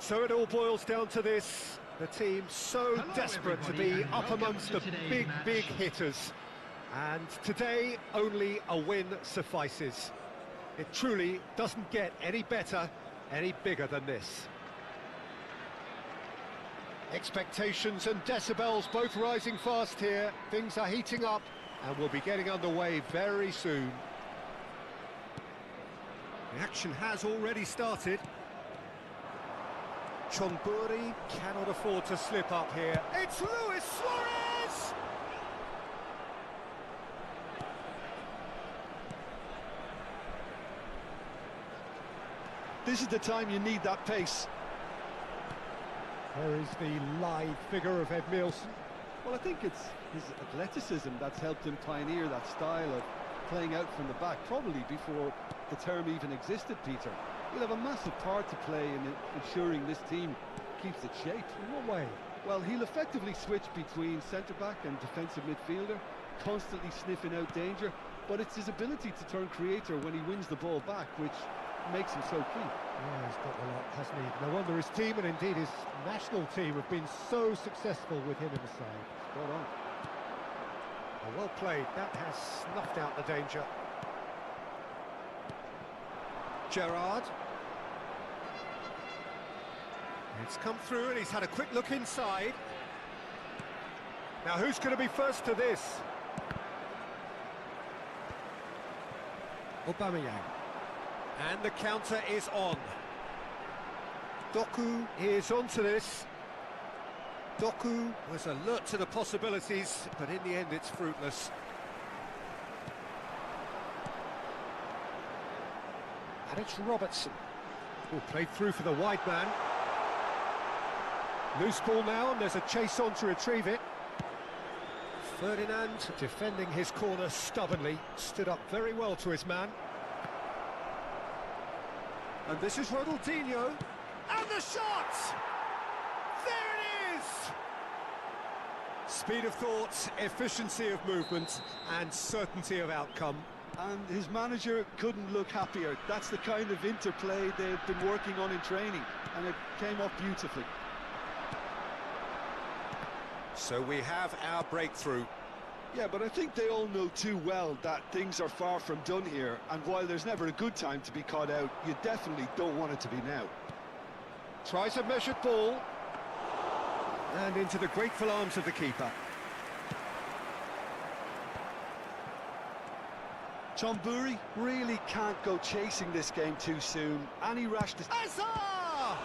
So it all boils down to this. The team so desperate to be up amongst the big hitters. And today, only a win suffices. It truly doesn't get any better, any bigger than this. Expectations and decibels both rising fast here. Things are heating up and we'll be getting underway very soon. The action has already started. Chonburi cannot afford to slip up here. It's Luis Suarez! This is the time you need that pace. There is the lithe figure of Ed Milson. Well, I think it's his athleticism that's helped him pioneer that style of playing out from the back, probably before the term even existed, Peter. He'll have a massive part to play in ensuring this team keeps its shape. In what way? Well, he'll effectively switch between centre-back and defensive midfielder, constantly sniffing out danger, but it's his ability to turn creator when he wins the ball back, which makes him so key. Yeah, he's got the lot, hasn't he? No wonder his team, and indeed his national team, have been so successful with him in the side. Spot on. Well played. That has snuffed out the danger. Gerrard. It's come through and he's had a quick look inside. Now who's going to be first to this? Aubameyang. And the counter is on. Doku is onto this. Doku was alert to the possibilities, but in the end it's fruitless. And it's Robertson, who played through for the wide man. Loose ball now, and there's a chase on to retrieve it. Ferdinand, defending his corner stubbornly, stood up very well to his man. And this is Ronaldinho, and the shot! There it is! Speed of thought, efficiency of movement, and certainty of outcome. And his manager couldn't look happier. That's the kind of interplay they've been working on in training, and it came off beautifully. So we have our breakthrough. Yeah, but I think they all know too well that things are far from done here, and while there's never a good time to be caught out, you definitely don't want it to be now. Tries a measured ball, and into the grateful arms of the keeper. Chonburi really can't go chasing this game too soon. Any rash... Hazard!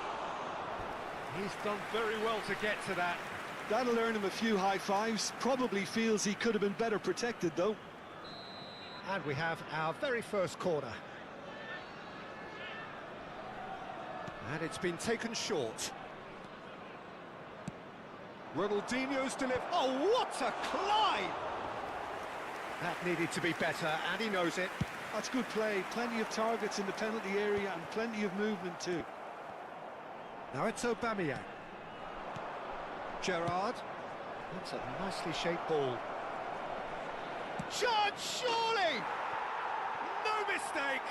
He's done very well to get to that. That'll earn him a few high fives. Probably feels he could have been better protected, though. And we have our very first corner. And it's been taken short. Ronaldinho's delivered. Oh, what a climb! That needed to be better, and he knows it. That's good play. Plenty of targets in the penalty area and plenty of movement too. Now it's Aubameyang. Gerrard. That's a nicely shaped ball. Shot, surely! No mistake!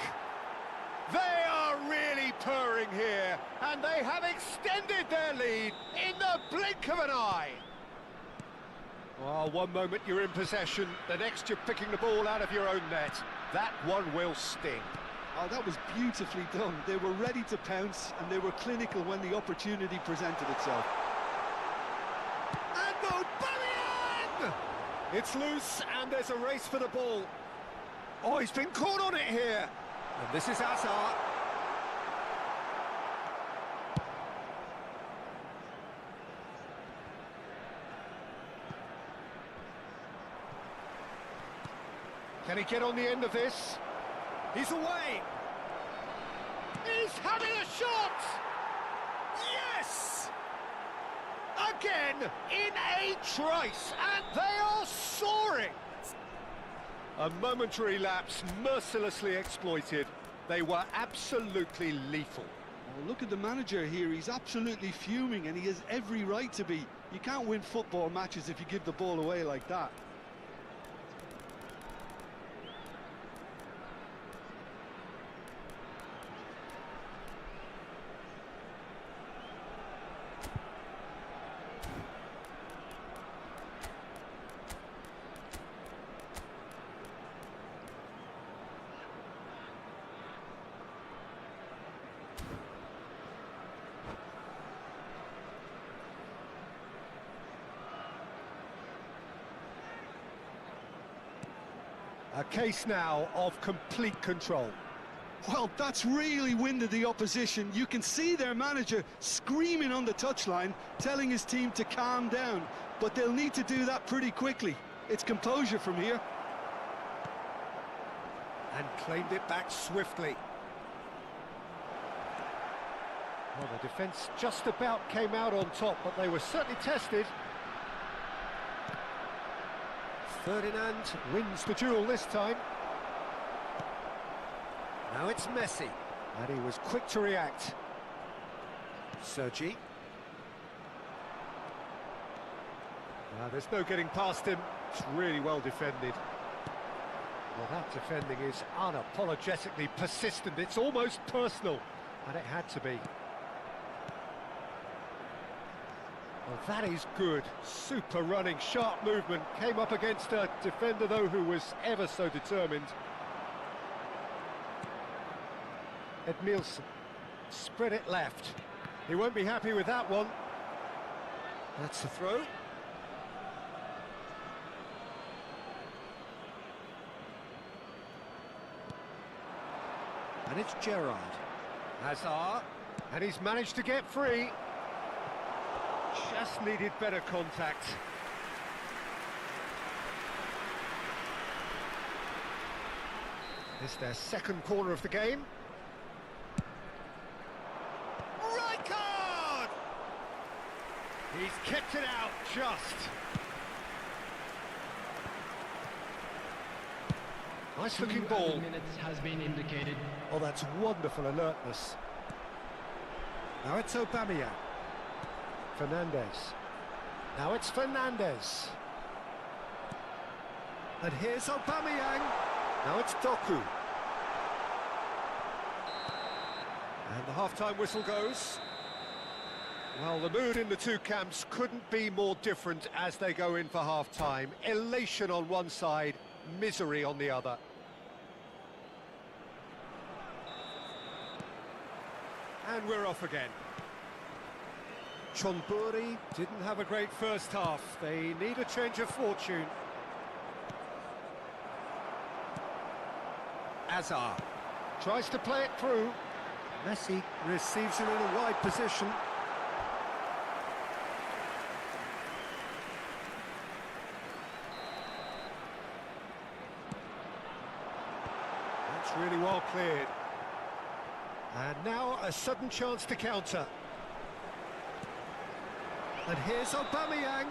They are really purring here, and they have extended their lead in the blink of an eye. Well, one moment you're in possession, the next you're picking the ball out of your own net. That one will sting. Oh, that was beautifully done. They were ready to pounce, and they were clinical when the opportunity presented itself. And Aubameyang! It's loose, and there's a race for the ball. Oh, he's been caught on it here. And this is Hazard. Can he get on the end of this? He's away. He's having a shot. Yes! Again, in a trice, and they are soaring. A momentary lapse, mercilessly exploited. They were absolutely lethal. Oh, look at the manager here. He's absolutely fuming, and he has every right to be. You can't win football matches if you give the ball away like that. A case now of complete control. Well, that's really winded the opposition. You can see their manager screaming on the touchline, telling his team to calm down. But they'll need to do that pretty quickly. It's composure from here. And claimed it back swiftly. Well, the defence just about came out on top, but they were certainly tested. Ferdinand wins the duel this time. Now it's Messi, and he was quick to react. Sergi. There's no getting past him. It's really well defended. Well, that defending is unapologetically persistent. It's almost personal, and it had to be. Well, that is good. Super running, sharp movement. Came up against a defender, though, who was ever so determined. Edmilson spread it left. He won't be happy with that one. That's the throw. And it's Gerrard. Hazard. And he's managed to get free. Just needed better contact. It's their second corner of the game. Right card! He's kept it out, just. Nice looking ball. Minutes has been indicated. Oh, that's wonderful alertness. Now it's Aubameyang. Fernandez. Now it's Fernandez. And here's Aubameyang. Now it's Doku. And the half-time whistle goes. Well, the mood in the two camps couldn't be more different as they go in for half-time. Elation on one side, misery on the other. And we're off again. Chonburi didn't have a great first half. They need a change of fortune. Hazard tries to play it through. Messi receives it in a wide position. That's really well cleared. And now a sudden chance to counter. And here's Aubameyang.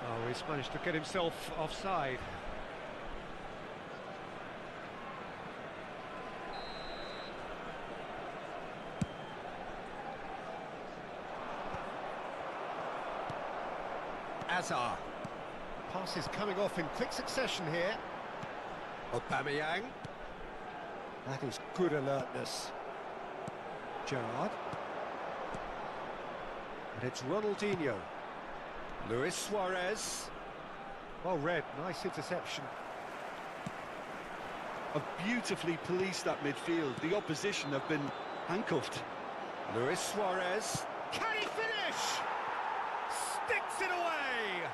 Oh, he's managed to get himself offside. Hazard. Pass is coming off in quick succession here. Aubameyang. That is good alertness. Gerrard. And it's Ronaldinho. Luis Suarez. Well read, nice interception. Have beautifully policed that midfield. The opposition have been handcuffed. Luis Suarez. Can he finish? Sticks it away!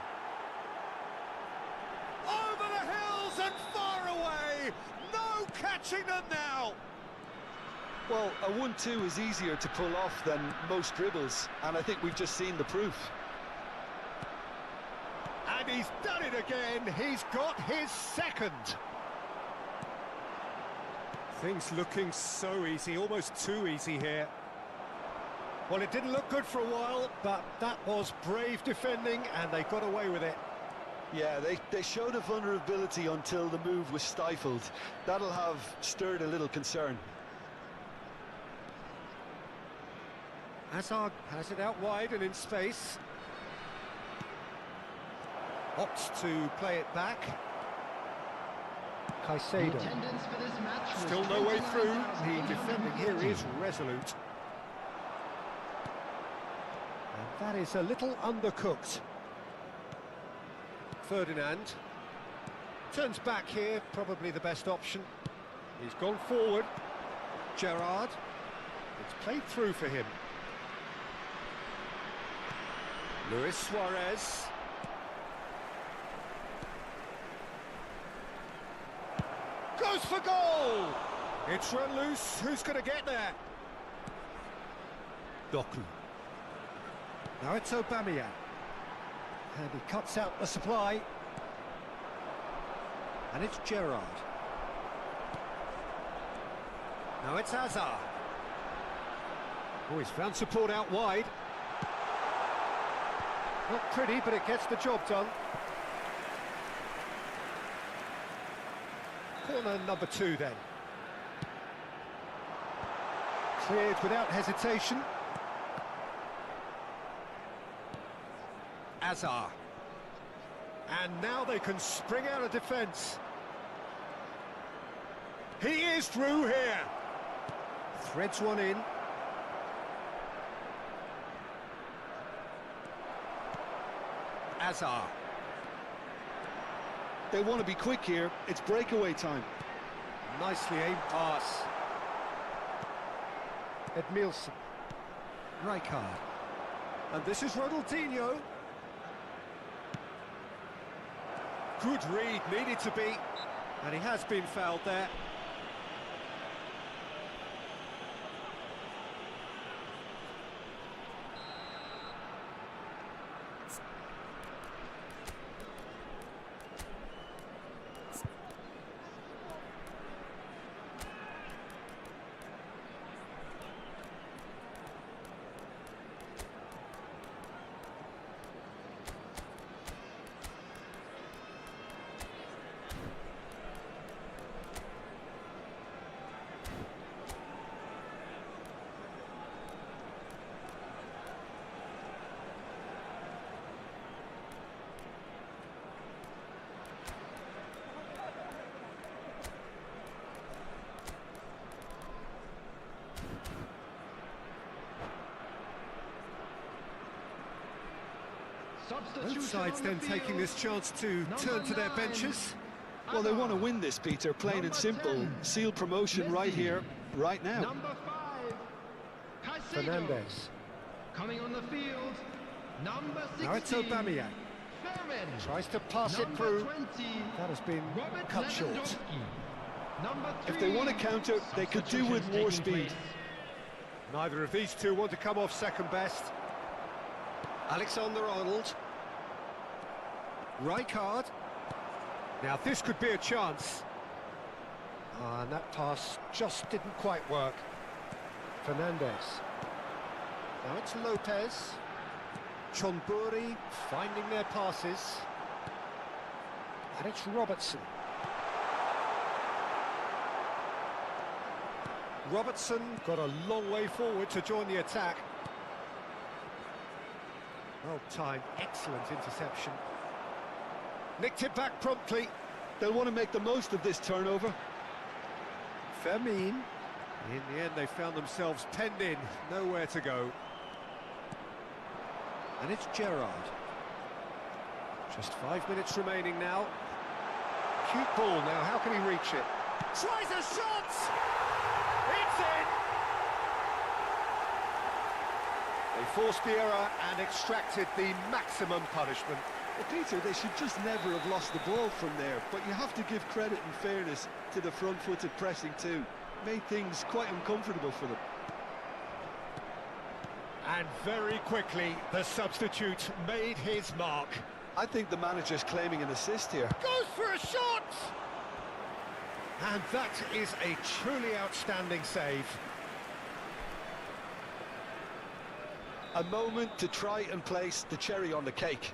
Over the hills and far away! No catching them now! Well, a 1-2 is easier to pull off than most dribbles, and I think we've just seen the proof. And he's done it again. He's got his second. Things looking so easy, almost too easy here. Well, it didn't look good for a while, but that was brave defending, and they got away with it. Yeah, they showed a vulnerability until the move was stifled. That'll have stirred a little concern. Hazard has it out wide and in space. Opts to play it back. Caicedo. Still no way through. The defending here is resolute. And that is a little undercooked. Ferdinand. Turns back here, probably the best option. He's gone forward. Gerrard. It's played through for him. Luis Suarez. Goes for goal! It's run loose. Who's going to get there? Doku. Now it's Aubameyang. And he cuts out the supply. And it's Gerrard. Now it's Hazard. Oh, he's found support out wide. Not pretty, but it gets the job done. Corner number 2 then. Cleared without hesitation. Hazard. And now they can spring out of defence. He is through here. Threads one in. Hazard. They want to be quick here. It's breakaway time. Nicely aimed pass. Edmilson. Rijkaard. And this is Ronaldinho. Good read, needed to be. And he has been fouled there. Both sides then taking this chance to turn to their benches. Well, they want to win this, Peter, plain and simple. Seal promotion right here, right now. Number 5, Fernandes. coming on the field. Number 16, Now it's Aubameyang. Fermin. Tries to pass it Number through. 20, That has been Robert cut short. Lewandowski. Number 3, If they want to counter, they could do with more substitutions speed. taking place. Neither of these two want to come off second best. Alexander-Arnold. Rijkaard. Now this could be a chance. And that pass just didn't quite work. Fernandes. Now it's Lopez. Chonburi finding their passes. And it's Robertson. Robertson got a long way forward to join the attack. Well timed, excellent interception. Nicked it back promptly. They'll want to make the most of this turnover. Fermin. In the end, they found themselves penned in, nowhere to go. And it's Gerrard. Just 5 minutes remaining now. Cute ball now, how can he reach it? Tries a shot! It's in! They forced the error and extracted the maximum punishment. Well, Peter, they should just never have lost the ball from there, but you have to give credit and fairness to the front-footed pressing too. Made things quite uncomfortable for them. And very quickly, the substitute made his mark. I think the manager's claiming an assist here. Goes for a shot! And that is a truly outstanding save. A moment to try and place the cherry on the cake.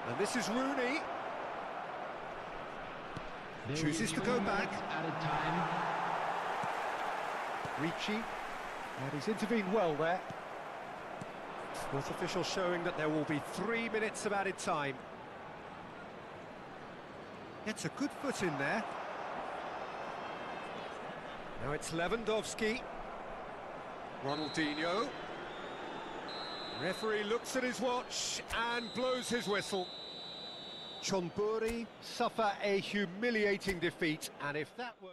And this is Rooney. There Chooses is to go 2 back. minutes at a time. Ricci. And he's intervened well there. Fourth official showing that there will be 3 minutes of added time. Gets a good foot in there. Now it's Lewandowski. Ronaldinho. Referee looks at his watch and blows his whistle. Chonburi suffer a humiliating defeat, and if that were...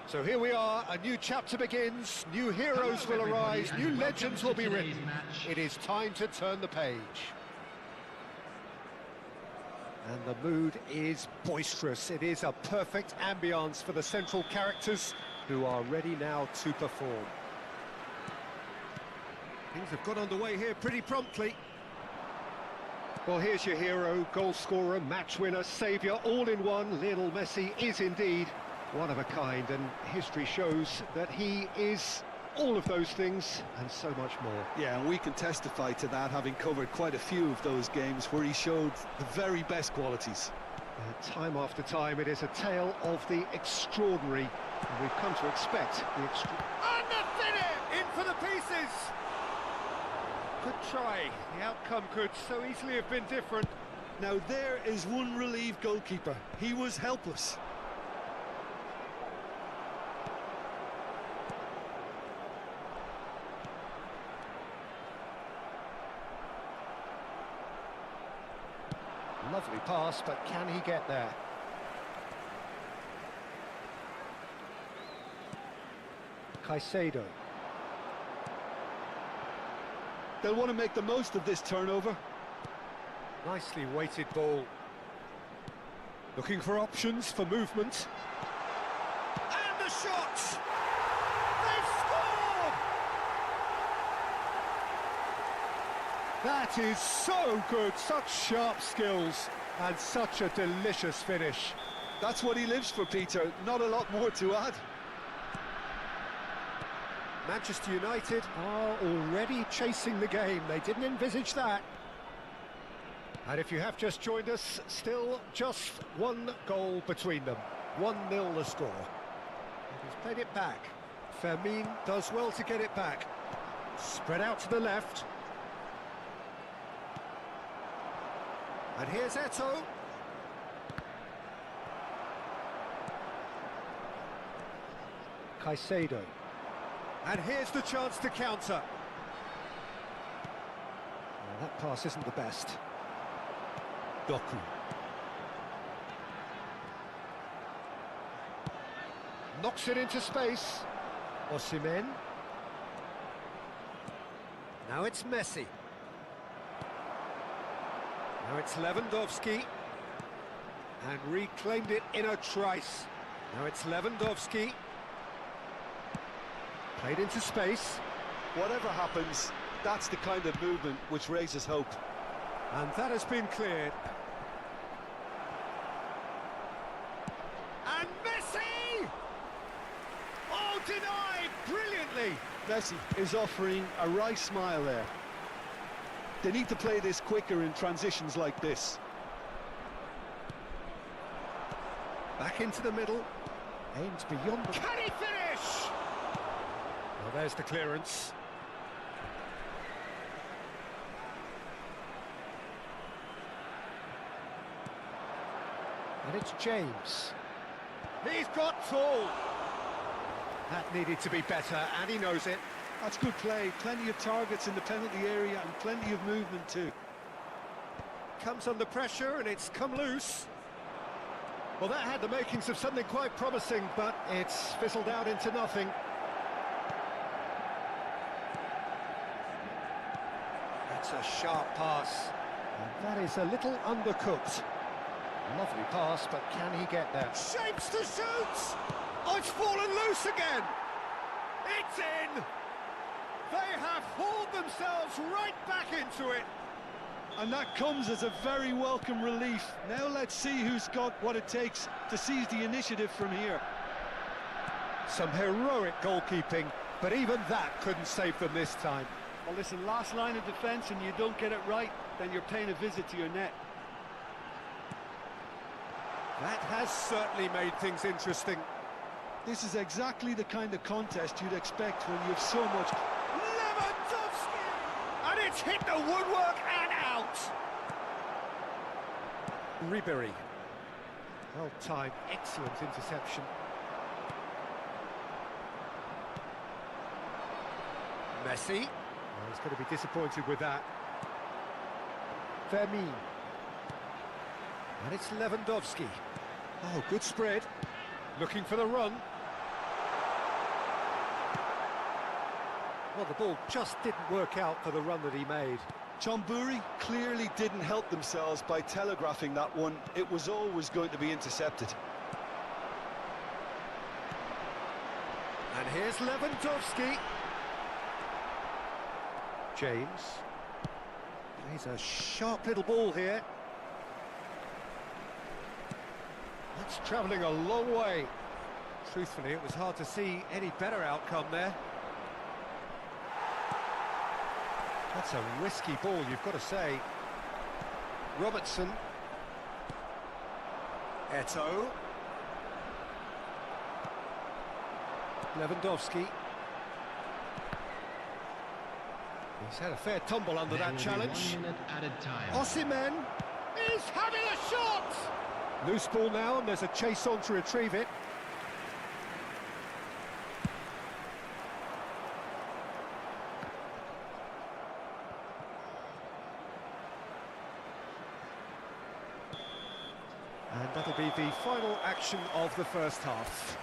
So here we are, a new chapter begins, new heroes will arise, new legends will be written. It is time to turn the page. And the mood is boisterous. It is a perfect ambience for the central characters who are ready now to perform. Things have got underway here pretty promptly. Well, here's your hero, goal scorer, match winner, saviour, all in one. Lionel Messi is indeed one of a kind, and history shows that he is all of those things and so much more. Yeah, and we can testify to that, having covered quite a few of those games where he showed the very best qualities. Time after time, it is a tale of the extraordinary, and we've come to expect the And the finish! In for the pieces! Good try. The outcome could so easily have been different. Now there is one relieved goalkeeper. He was helpless. Lovely pass, but can he get there? Caicedo. They'll want to make the most of this turnover. Nicely weighted ball. Looking for options for movement. And the shot! They've scored! That is so good, such sharp skills, and such a delicious finish. That's what he lives for, Peter. Not a lot more to add. Manchester United are already chasing the game. They didn't envisage that. And if you have just joined us, still just one goal between them. 1-0 the score. And he's played it back. Fermin does well to get it back. Spread out to the left. And here's Eto'o. Caicedo. And here's the chance to counter. Well, that pass isn't the best. Doku. Knocks it into space. Osimhen. Now it's Messi. Now it's Lewandowski. And reclaimed it in a trice. Now it's Lewandowski. Played into space. Whatever happens, that's the kind of movement which raises hope. And that has been cleared. And Messi! Oh, denied brilliantly! Messi is offering a right smile there. They need to play this quicker in transitions like this. Back into the middle. Aims beyond the... Can he finish? Well, there's the clearance. And it's James. He's got tall. That needed to be better, and he knows it. That's good play. Plenty of targets in the penalty area and plenty of movement too. Comes under pressure, and it's come loose. Well, that had the makings of something quite promising, but it's fizzled out into nothing. That's a sharp pass. And that is a little undercooked. Lovely pass, but can he get there? Shapes to shoot! Oh, it's fallen loose again! It's in! They have hauled themselves right back into it! And that comes as a very welcome relief. Now let's see who's got what it takes to seize the initiative from here. Some heroic goalkeeping, but even that couldn't save them this time. Well, listen, last line of defence and you don't get it right, then you're paying a visit to your net. That has certainly made things interesting. This is exactly the kind of contest you'd expect when you have so much... Lewandowski! And it's hit the woodwork and out! Ribery. Well timed, excellent interception. Messi. Well, he's going to be disappointed with that. Fermin. And it's Lewandowski. Oh, good spread. Looking for the run. Well, the ball just didn't work out for the run that he made. Chonburi clearly didn't help themselves by telegraphing that one. It was always going to be intercepted. And here's Lewandowski. James. He's a sharp little ball here. That's travelling a long way. Truthfully, it was hard to see any better outcome there. That's a risky ball, you've got to say. Robertson. Eto'o. Lewandowski. He's had a fair tumble under There that will be challenge. 1 minute added time. Osimhen is having a shot! Loose ball now, and there's a chase on to retrieve it. And that'll be the final action of the first half.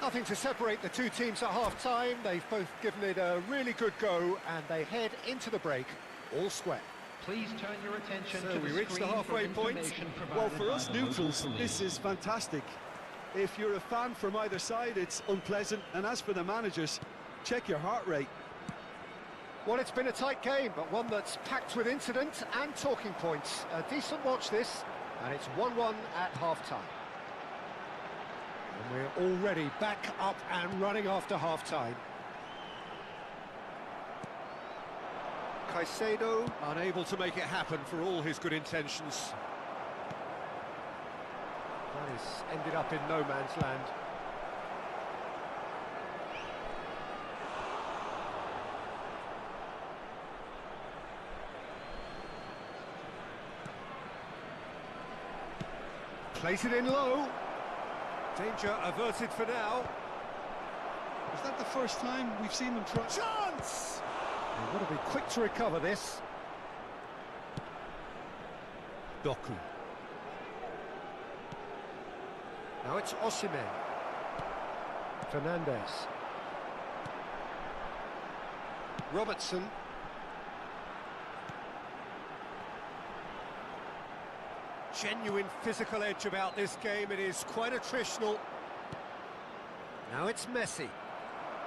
Nothing to separate the two teams at half-time. They've both given it a really good go, and they head into the break all square. Please turn your attention So to we the reached the screen halfway for point. information Well, provided for by us the local neutrals, police. this is fantastic. If you're a fan from either side, it's unpleasant. And as for the managers, check your heart rate. Well, it's been a tight game, but one that's packed with incident and talking points. A decent watch this, and it's 1-1 at half-time. And we're already back up and running after half-time. Caicedo unable to make it happen for all his good intentions. That has ended up in no man's land. Plays it in low. Danger averted for now. Is that the first time we've seen them try? Chance! They've got to be quick to recover this. Doku. Now it's Osimhen. Fernandez. Robertson. Genuine physical edge about this game. It is quite attritional. Now it's Messi.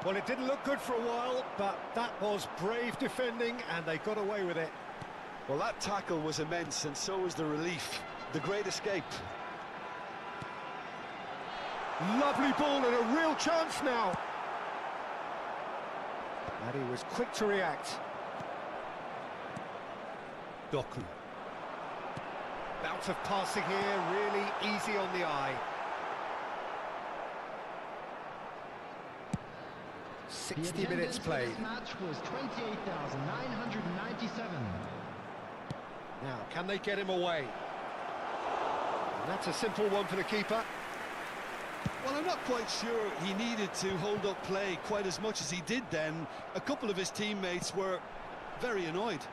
Well, it didn't look good for a while, but that was brave defending, and they got away with it. Well, that tackle was immense, and so was the relief. The great escape. Lovely ball and a real chance now. And he was quick to react. Doku. Bout of passing here, really easy on the eye. 60 minutes played. This match was 28,997. Now, can they get him away? And that's a simple one for the keeper. Well, I'm not quite sure he needed to hold up play quite as much as he did then. A couple of his teammates were very annoyed.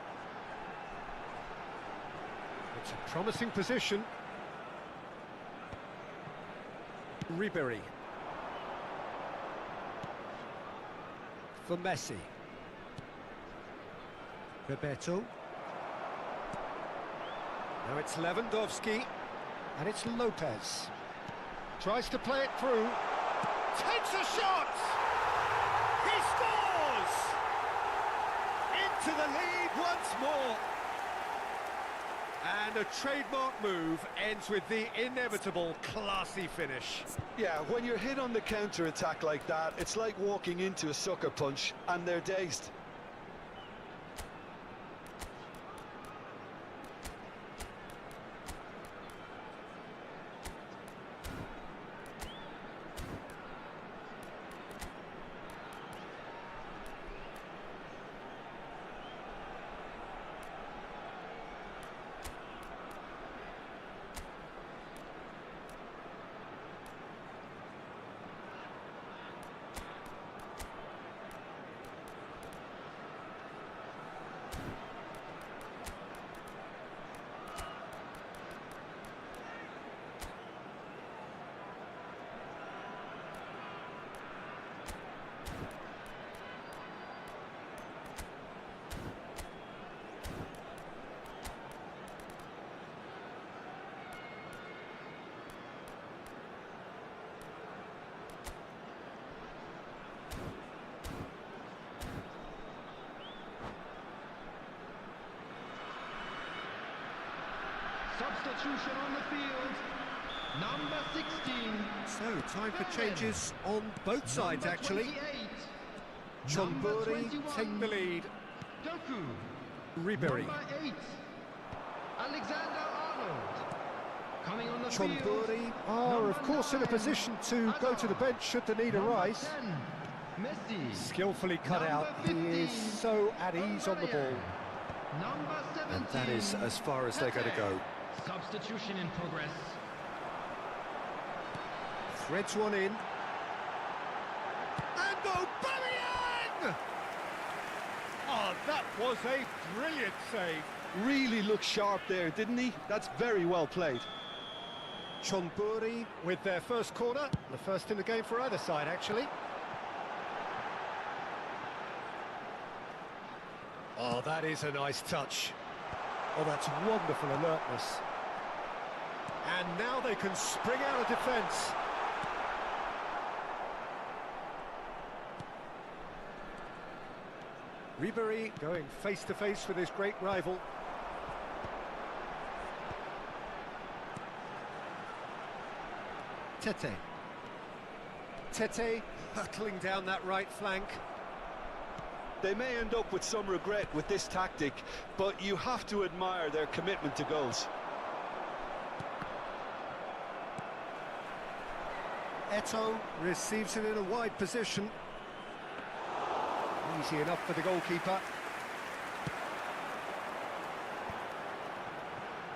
It's a promising position. Ribery. For Messi. Bebeto. Now it's Lewandowski. And it's Lopez. Tries to play it through. Takes a shot! He scores! Into the lead once more. And a trademark move ends with the inevitable classy finish. Yeah, when you're hit on the counter-attack like that, it's like walking into a sucker punch, and they're dazed. Substitution on the field. Number 16. So, time for changes on both sides, Number actually. 28. Number Chonburi 21. take the lead. Doku. Ribery. Number 8. Alexander-Arnold. Coming on the field. Chonburi are, of course, in a position to go to the bench should the need Number arise. 10. Messi. Skillfully cut Number out. He is 15. so at ease on the ball. Number 17. And that is as far as they're going to go. Substitution in progress. Threads one in. And Aubameyang! Oh, that was a brilliant save. Really looked sharp there, didn't he? That's very well played. Chonburi with their first corner. The first in the game for either side, actually. Oh, that is a nice touch. Oh, that's wonderful alertness. And now they can spring out of defence. Ribery going face-to-face with his great rival. Tete. Tete hurtling down that right flank. They may end up with some regret with this tactic, but you have to admire their commitment to goals. Eto'o receives it in a wide position. Easy enough for the goalkeeper.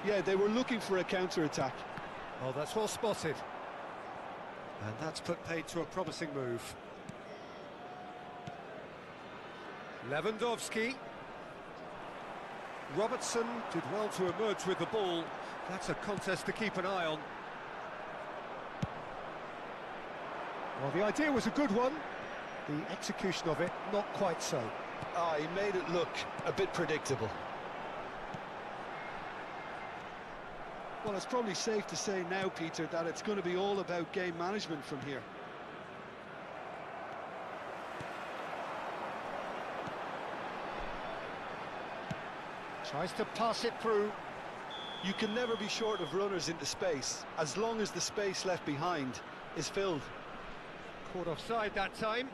Yeah, they were looking for a counter-attack. Oh, that's well spotted. And that's put paid to a promising move. Lewandowski. Robertson did well to emerge with the ball. That's a contest to keep an eye on. Well, the idea was a good one. The execution of it, not quite so. Ah, he made it look a bit predictable. Well, it's probably safe to say now, Peter, that it's going to be all about game management from here. Tries to pass it through. You can never be short of runners into space, as long as the space left behind is filled. Caught offside that time.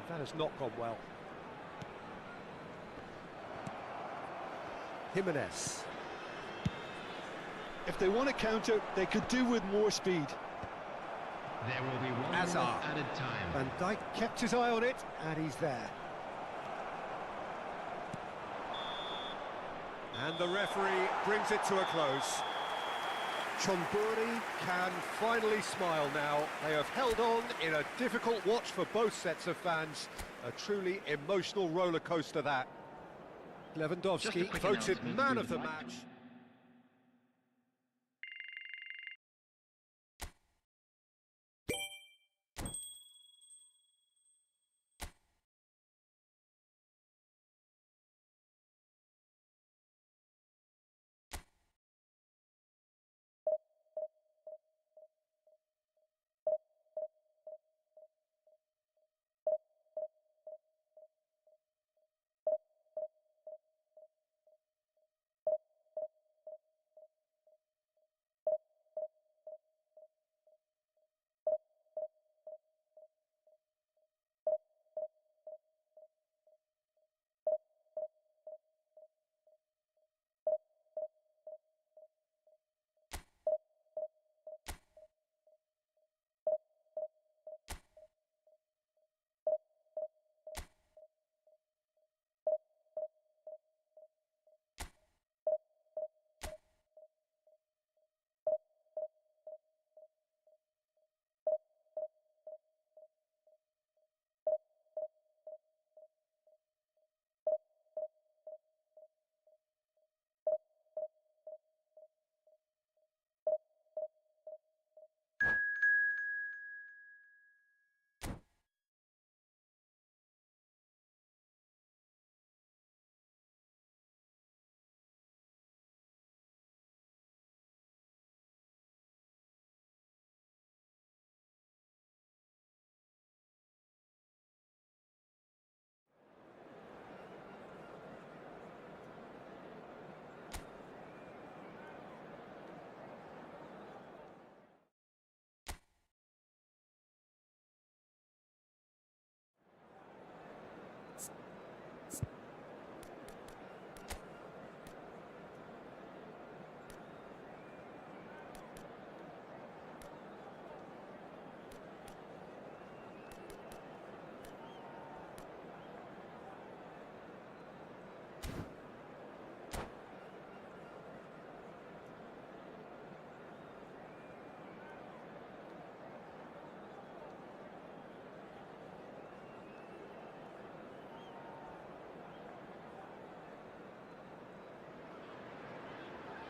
That has not gone well. Jimenez. If they want to counter, they could do with more speed. There will be one Hazard. minute added time. Van Dijk kept his eye on it, and he's there. And the referee brings it to a close. Chonburi can finally smile now. They have held on in a difficult watch for both sets of fans. A truly emotional roller coaster that. Lewandowski voted man of the match.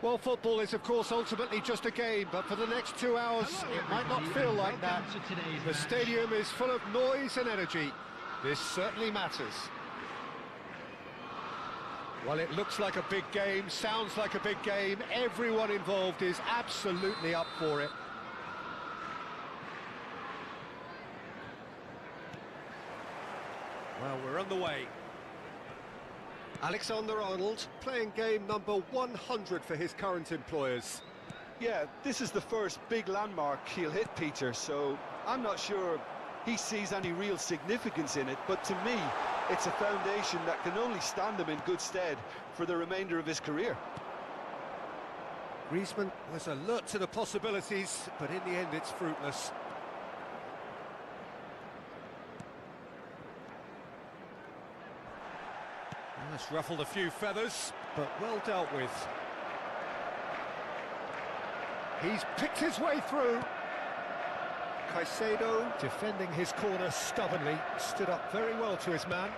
Well, football is, of course, ultimately just a game, but for the next 2 hours, it might not feel like that. The stadium is full of noise and energy. This certainly matters. Well, it looks like a big game, sounds like a big game. Everyone involved is absolutely up for it. Well, we're on the way. Alexander-Arnold playing game number 100 for his current employers. Yeah, this is the first big landmark he'll hit, Peter, so I'm not sure he sees any real significance in it, but to me, it's a foundation that can only stand him in good stead for the remainder of his career. Griezmann was alert to the possibilities, but in the end it's fruitless. That's ruffled a few feathers, but well dealt with. He's picked his way through. Caicedo defending his corner stubbornly, stood up very well to his man.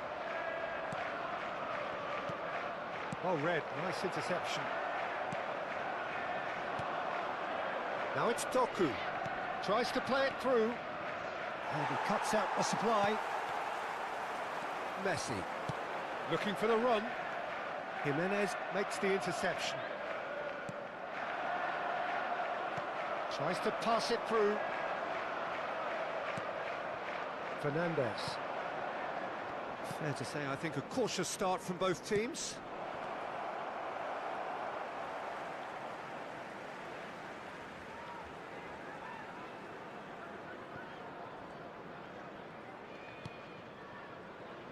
Well read, nice interception. Now it's Doku, tries to play it through, and he cuts out the supply. Messi, looking for the run. Jimenez makes the interception. Tries to pass it through. Fernandez. Fair to say, I think, a cautious start from both teams.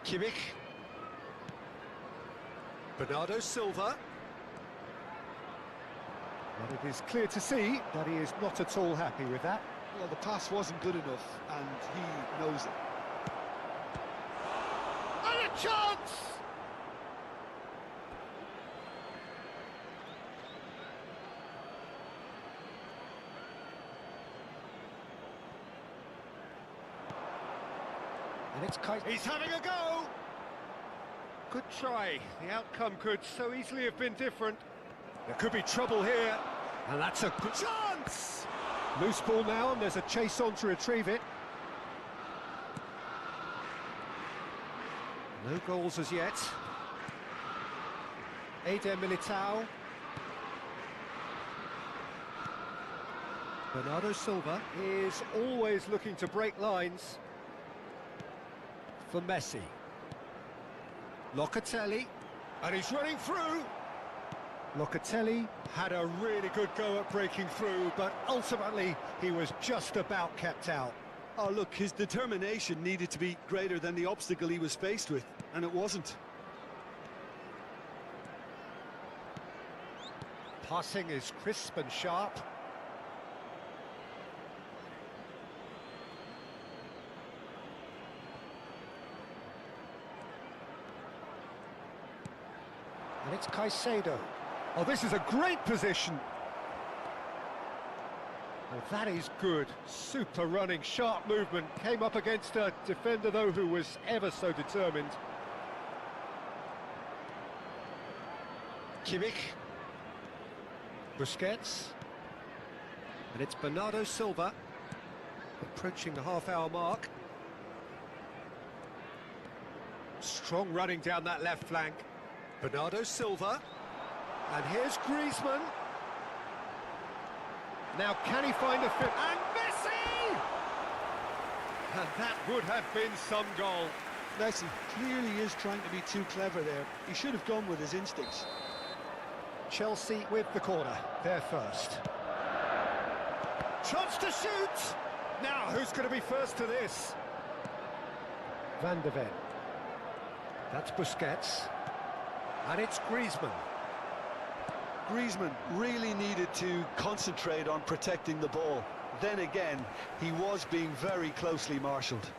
Kimmich. Bernardo Silva. And it is clear to see that he is not at all happy with that. Well, the pass wasn't good enough, and he knows it. And a chance! And it's He's having a go! Good try. The outcome could so easily have been different. There could be trouble here. And that's a good chance! Loose ball now, and there's a chase on to retrieve it. No goals as yet. Eder Militao. Bernardo Silva is always looking to break lines. For Messi. Locatelli. And he's running through. Locatelli had a really good go at breaking through, but ultimately he was just about kept out. Oh, look, his determination needed to be greater than the obstacle he was faced with, and it wasn't. Passing is crisp and sharp. And it's Caicedo. Oh, this is a great position. Well, that is good. Super running, sharp movement. Came up against a defender, though, who was ever so determined. Kimmich. Busquets. And it's Bernardo Silva. Approaching the half-hour mark. Strong running down that left flank. Bernardo Silva. And here's Griezmann. Now, can he find a fit? And Messi! And that would have been some goal. Messi clearly is trying to be too clever there. He should have gone with his instincts. Chelsea with the corner, they're first. Chance to shoot! Now, who's going to be first to this? Van de Ven. That's Busquets. And it's Griezmann. Griezmann really needed to concentrate on protecting the ball. Then again, he was being very closely marshalled.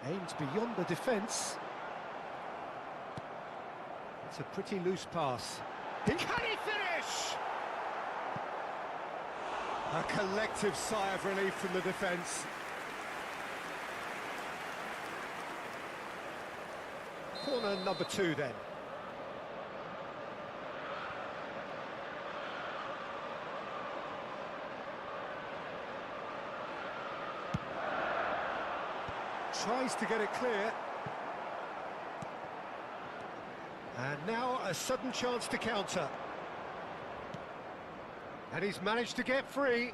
Aimed beyond the defence. It's a pretty loose pass. Can he finish? A collective sigh of relief from the defence. Corner number 2 then. Tries to get it clear. And now a sudden chance to counter. And he's managed to get free.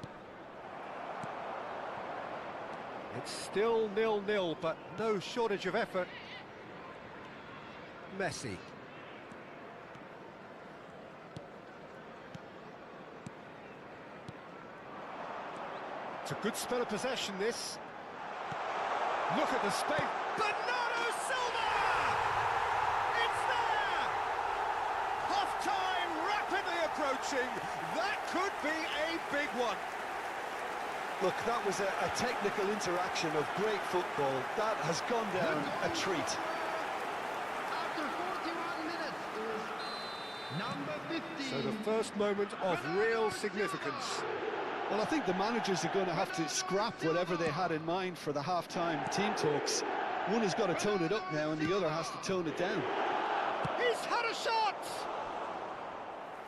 It's still 0-0, but no shortage of effort. Messi. It's a good spell of possession, this. Look at the space. Bernardo Silva! It's there! Half-time rapidly approaching. That could be a big one. Look, that was a technical interaction of great football. That has gone down a treat. After 41 minutes is number 15. So the first moment of real significance. Well, I think the managers are going to have to scrap whatever they had in mind for the half-time team talks. One has got to tone it up now and the other has to tone it down. He's had a shot!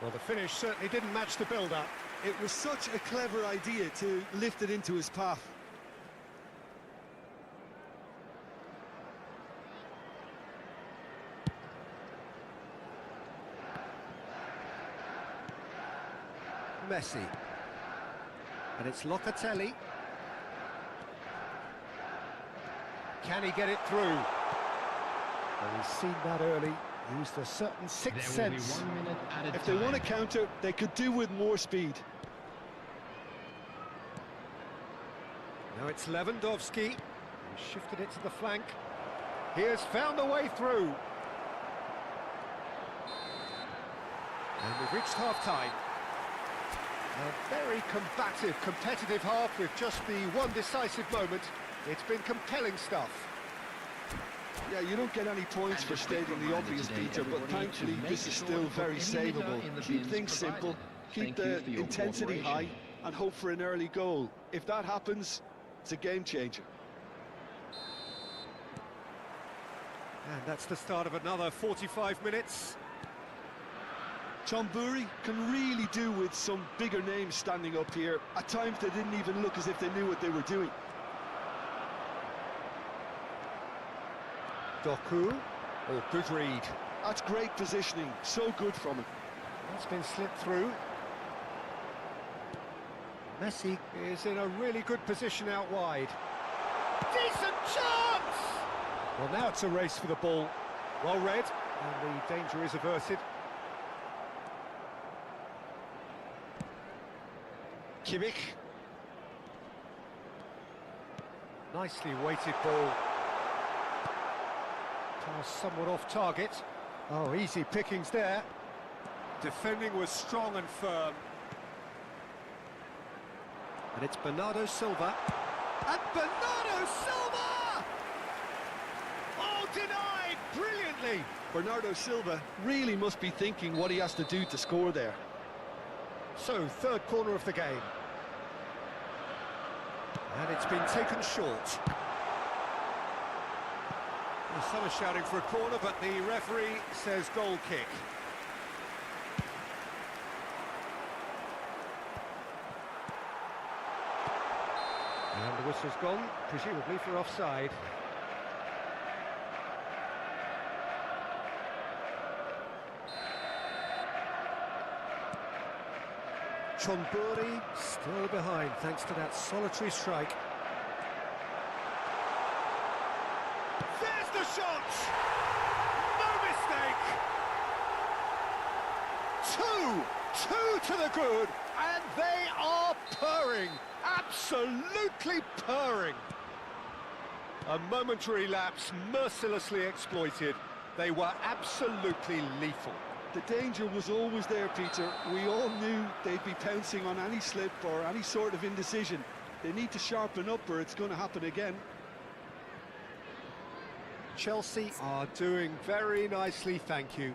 Well, the finish certainly didn't match the build-up. It was such a clever idea to lift it into his path. Messi. And it's Locatelli. Can he get it through? Well, he's seen that early. Used a certain sixth sense. 1 minute at a time. If they want to counter, they could do with more speed. Now it's Lewandowski. He shifted it to the flank. He has found a way through. And we've reached half-time. A very combative, competitive half with just the one decisive moment. It's been compelling stuff. Yeah, you don't get any points for stating the obvious, Peter, but thankfully this is still very savable. Keep things simple, keep the intensity high, and hope for an early goal. If that happens, it's a game changer. And that's the start of another 45 minutes. Chonburi can really do with some bigger names standing up here. At times they didn't even look as if they knew what they were doing. Doku. Oh, good read. That's great positioning, so good from him. That's been slipped through. Messi is in a really good position out wide. Decent chance! Well, now it's a race for the ball. Well read, and the danger is averted. Kimmich. Nicely weighted ball. Pass somewhat off target. Oh, easy pickings there. Defending was strong and firm. And it's Bernardo Silva. And Bernardo Silva! Oh, denied brilliantly. Bernardo Silva really must be thinking what he has to do to score there. So, third corner of the game. And it's been taken short. Well, some are shouting for a corner, but the referee says goal kick. And the whistle's gone, presumably for offside. Chonburi still behind thanks to that solitary strike. There's the shot! No mistake! Two to the good, and they are purring, absolutely purring. A momentary lapse mercilessly exploited. They were absolutely lethal. The danger was always there, Peter. We all knew they'd be pouncing on any slip or any sort of indecision. They need to sharpen up or it's going to happen again. Chelsea are doing very nicely, thank you.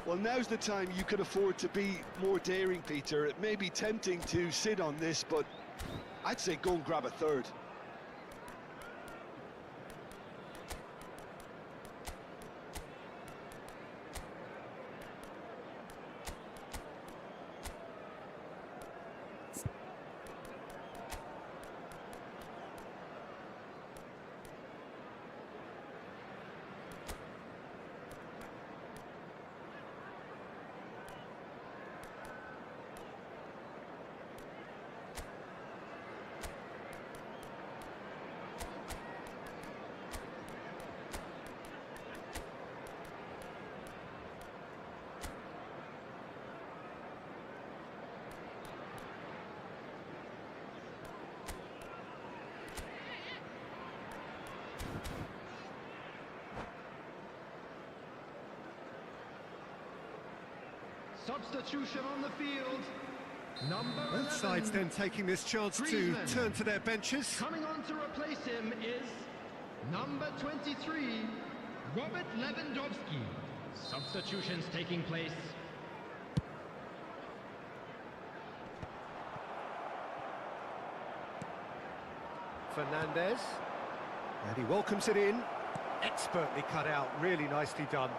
Well, now's the time you can afford to be more daring, Peter. It may be tempting to sit on this, but I'd say go and grab a third. Substitution on the field. Number 11. Both sides then taking this chance to turn to their benches. Coming on to replace him is number 23, Robert Lewandowski. Substitutions taking place. Fernandez, and he welcomes it in. Expertly cut out, really nicely done.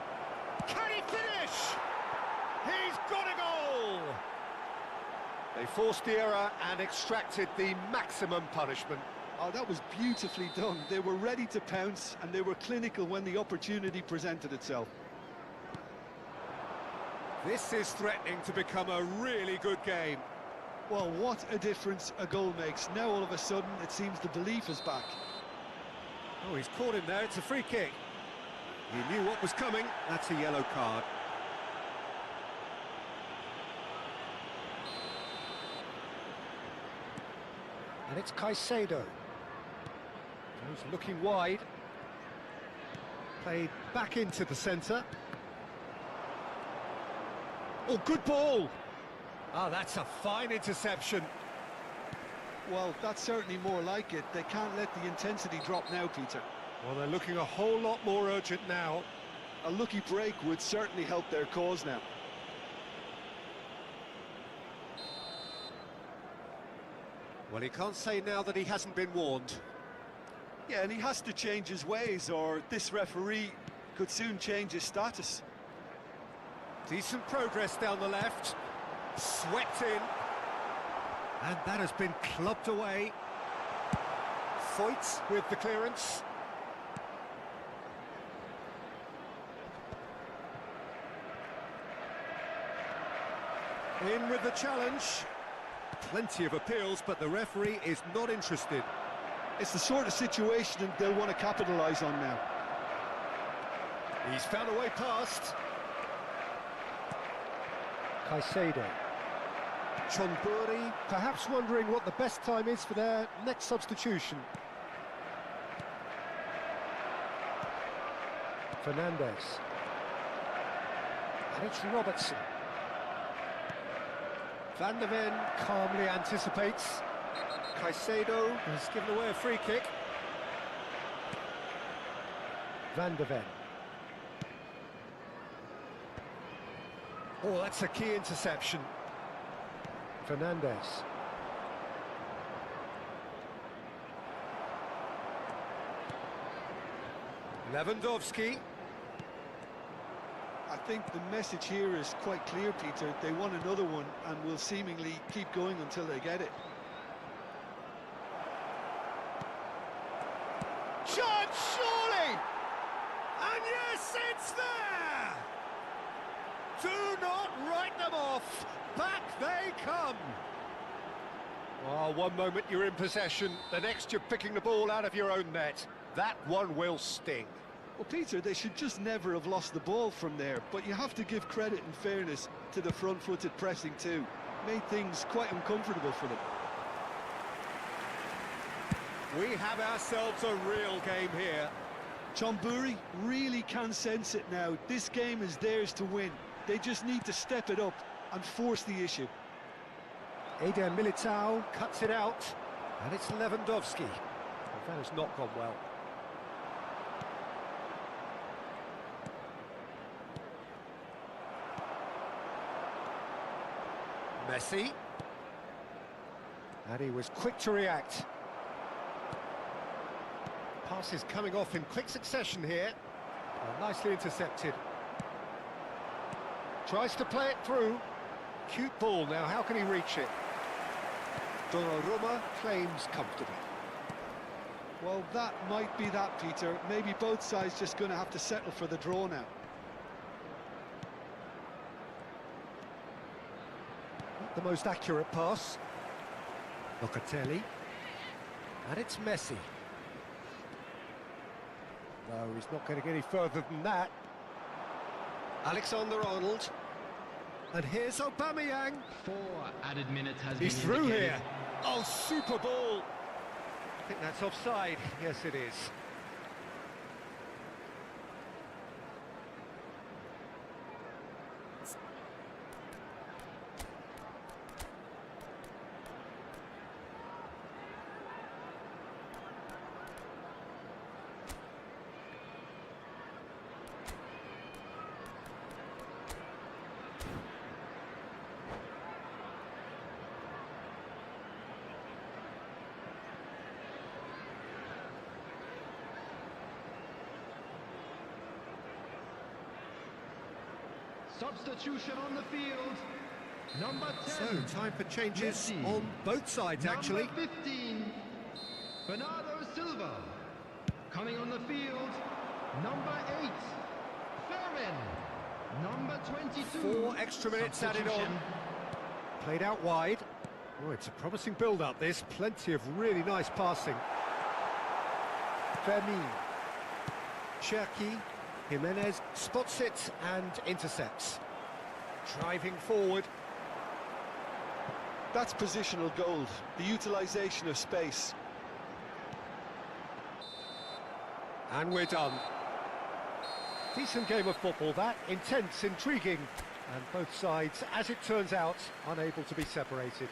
Can he finish? He's got a goal! They forced the error and extracted the maximum punishment. Oh, that was beautifully done. They were ready to pounce, and they were clinical when the opportunity presented itself. This is threatening to become a really good game. Well, what a difference a goal makes. Now, all of a sudden, it seems the belief is back. Oh, he's caught him there. It's a free kick. He knew what was coming. That's a yellow card. And it's Caicedo. He's looking wide. Played back into the centre. Oh, good ball! Ah, that's a fine interception. Well, that's certainly more like it. They can't let the intensity drop now, Peter. Well, they're looking a whole lot more urgent now. A lucky break would certainly help their cause now. Well, he can't say now that he hasn't been warned. Yeah, and he has to change his ways, or this referee could soon change his status. Decent progress down the left. Swept in. And that has been clubbed away. Foyt with the clearance. In with the challenge. Plenty of appeals, but the referee is not interested. It's the sort of situation they'll want to capitalise on now. He's found a way past. Caicedo. Chonburi, perhaps wondering what the best time is for their next substitution. Fernandez. And it's Robertson. Van der Ven calmly anticipates. Caicedo has given away a free kick. Van der Ven. Oh, that's a key interception. Fernandez. Lewandowski. I think the message here is quite clear, Peter. They want another one and will seemingly keep going until they get it. Chance, surely! And yes, it's there! Do not write them off. Back they come. Oh, one moment you're in possession, the next you're picking the ball out of your own net. That one will sting. Well, Peter, they should just never have lost the ball from there, but you have to give credit and fairness to the front-footed pressing too. Made things quite uncomfortable for them. We have ourselves a real game here. Chonburi really can sense it now. This game is theirs to win. They just need to step it up and force the issue. Eder Militao cuts it out, and it's Lewandowski. Well, that has not gone well. Messi. And he was quick to react. Passes coming off in quick succession here. Nicely intercepted. Tries to play it through. Cute ball now, how can he reach it? Donnarumma claims comfortably. Well, that might be that, Peter. Maybe both sides just going to have to settle for the draw now. Not the most accurate pass. Locatelli. And it's Messi. No, he's not going to get any further than that. Alexander-Arnold. And here's Aubameyang. 4 added minutes has He's been through indicated. here. Oh, super ball. I think that's offside. Yes, it is. Substitution on the field. Number 10. So, time for changes Messi. on both sides, actually. Number 15. Bernardo Silva. Coming on the field. Number 8. Fermin. Number 22. 4 extra minutes added on. Played out wide. Oh, it's a promising build-up, this. Plenty of really nice passing. Fermin. Cherki. Jimenez spots it and intercepts. Driving forward. That's positional gold, the utilisation of space. And we're done. Decent game of football, that. Intense, intriguing. And both sides, as it turns out, unable to be separated.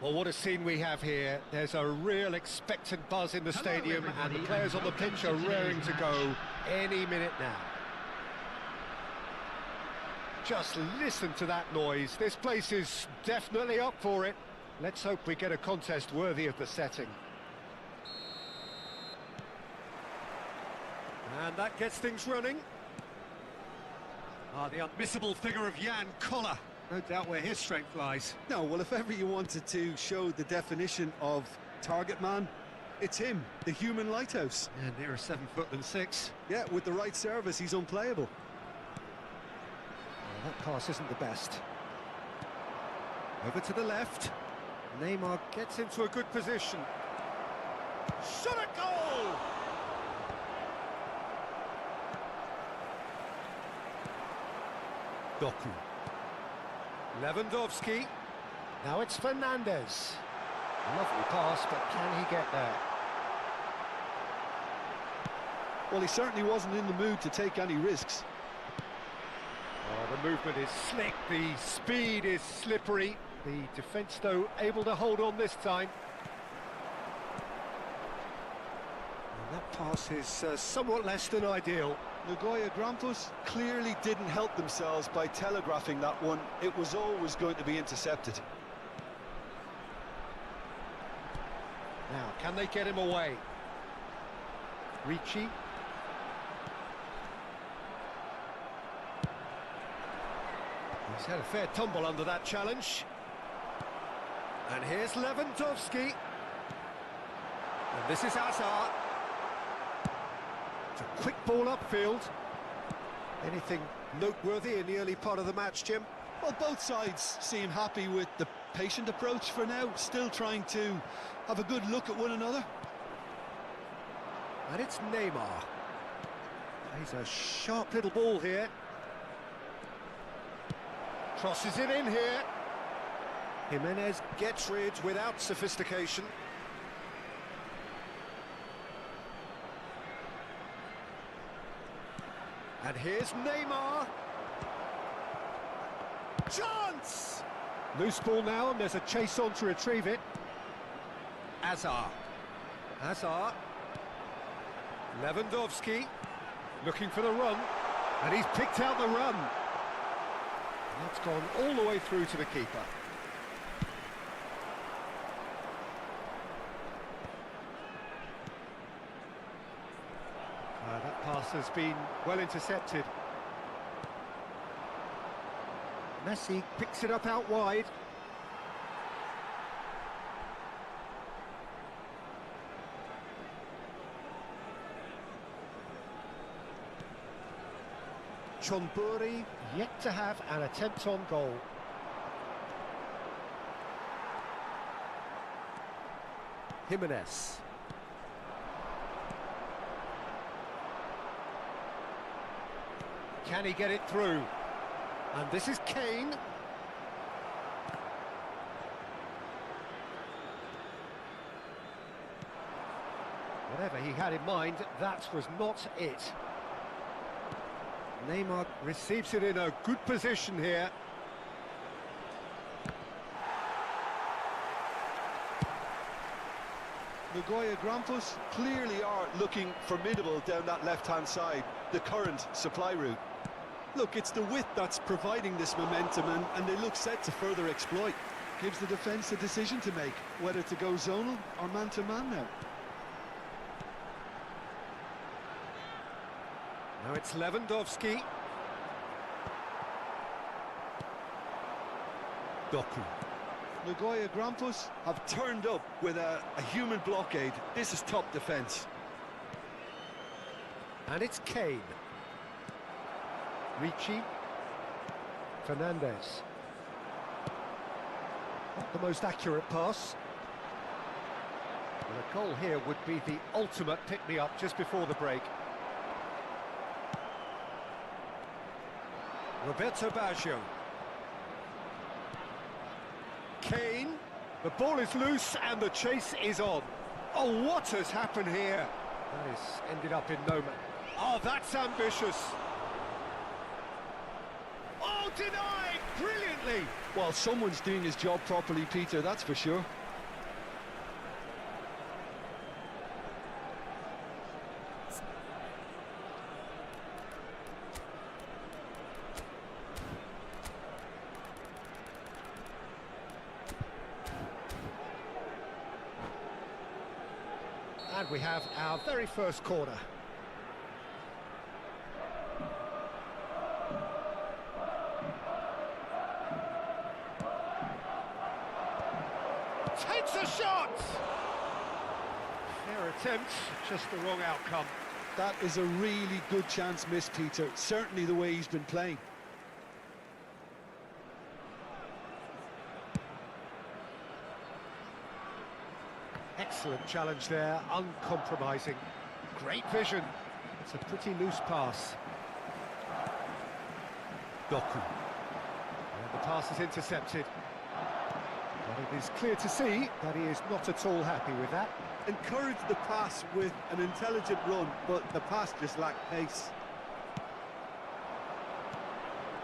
Well, what a scene we have here. There's a real expectant buzz in the stadium, and the players on the pitch are raring to go any minute now. Just listen to that noise. This place is definitely up for it. Let's hope we get a contest worthy of the setting. And that gets things running. The unmissable figure of Jan Koller. No doubt where his strength lies. No, well, if ever you wanted to show the definition of target man, it's him, the human lighthouse. And nearer 7 foot than 6. Yeah, with the right service, he's unplayable. Well, that pass isn't the best. Over to the left. Neymar gets into a good position. Shot at goal! Doku. Lewandowski. Now it's Fernandez. Lovely pass, but can he get there? Well, he certainly wasn't in the mood to take any risks. Oh, the movement is slick, the speed is slippery. The defence, though, able to hold on this time. And that pass is somewhat less than ideal. Nagoya Grampus clearly didn't help themselves by telegraphing that one. It was always going to be intercepted. Now, can they get him away? Ricci. He's had a fair tumble under that challenge. And here's Lewandowski. And this is Hazard. It's a quick ball upfield. Anything noteworthy in the early part of the match, Jim? Well, both sides seem happy with the patient approach for now, still trying to have a good look at one another. And it's Neymar. He's a sharp little ball here. Crosses it in here. Jimenez gets rid without sophistication. And here's Neymar. Chance! Loose ball now, and there's a chase on to retrieve it. Hazard. Hazard. Lewandowski. Looking for the run. And he's picked out the run. And that's gone all the way through to the keeper. That pass has been well intercepted. Messi picks it up out wide. Chonburi yet to have an attempt on goal. Jimenez. Can he get it through? And this is Kane. Whatever he had in mind, that was not it. Neymar receives it in a good position here. Nagoya Grampus clearly are looking formidable down that left-hand side, the current supply route. Look, it's the width that's providing this momentum, and they look set to further exploit. Gives the defence a decision to make, whether to go zonal or man-to-man now. Now it's Lewandowski. Doku. Nagoya Grampus have turned up with a human blockade. This is top defence. And it's Kane. Ricci. Fernandez. Not the most accurate pass. Well, a goal here would be the ultimate pick-me-up just before the break. Roberto Baggio. Kane. The ball is loose and the chase is on. Oh, what has happened here? That has ended up in no man. Oh, that's ambitious. Oh, denied! brilliantly. Well, someone's doing his job properly, Peter, that's for sure. And we have our very first corner. Takes a shot! Fair attempt, just the wrong outcome. That is a really good chance missed, Peter. Certainly the way he's been playing. Excellent challenge there, uncompromising. Great vision. It's a pretty loose pass. Doku. And the pass is intercepted. But it is clear to see that he is not at all happy with that. Encouraged the pass with an intelligent run, but the pass just lacked pace.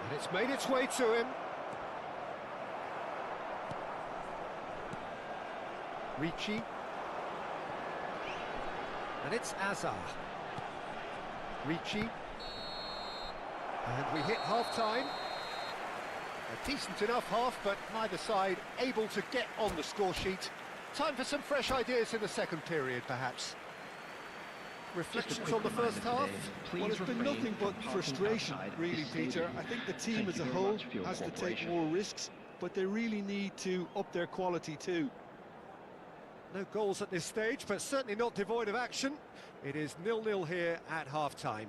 And it's made its way to him. Ricci. And it's Azar. Ricci. And we hit half-time. A decent enough half, but neither side able to get on the score sheet. Time for some fresh ideas in the second period, perhaps. Reflections on the first half? Well, it's been nothing but frustration, really, Peter. I think the team as a whole has to take more risks, but they really need to up their quality too. No goals at this stage, but certainly not devoid of action. It is 0-0 here at half-time.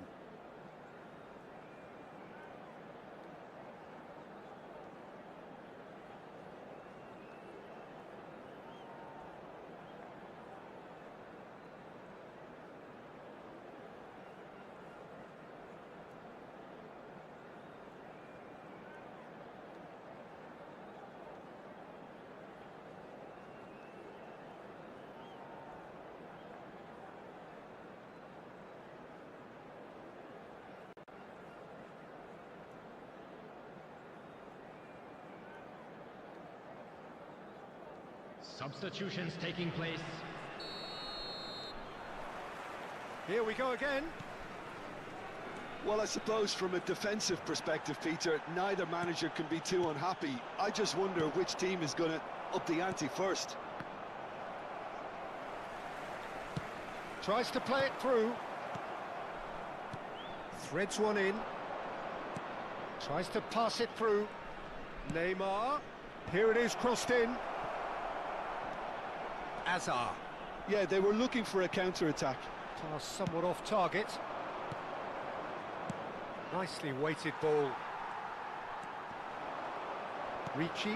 Substitutions taking place. Here we go again. Well, I suppose from a defensive perspective, Peter, neither manager can be too unhappy. I just wonder which team is going to up the ante first. Tries to play it through. Threads one in. Tries to pass it through. Neymar. Here it is, crossed in. Azar. Yeah, they were looking for a counter-attack. Pass somewhat off target. Nicely weighted ball. Ricci.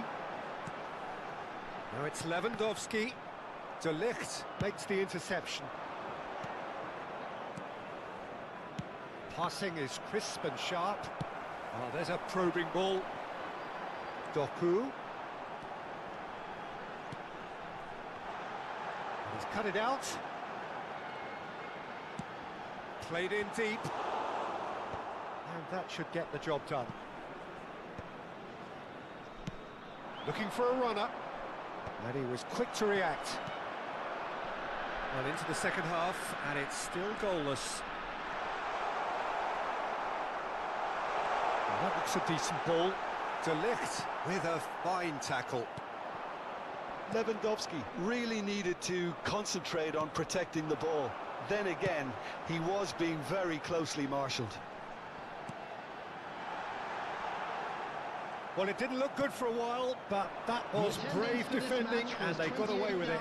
Now it's Lewandowski. De Ligt makes the interception. Passing is crisp and sharp. Oh, there's a probing ball. Doku. He's cut it out. Played in deep. And that should get the job done. Looking for a runner. And he was quick to react. Well, into the second half, and it's still goalless. Well, that looks a decent ball. De Ligt with a fine tackle. Lewandowski really needed to concentrate on protecting the ball. Then again, he was being very closely marshalled. Well, it didn't look good for a while, but that was brave defending, and they got away with it.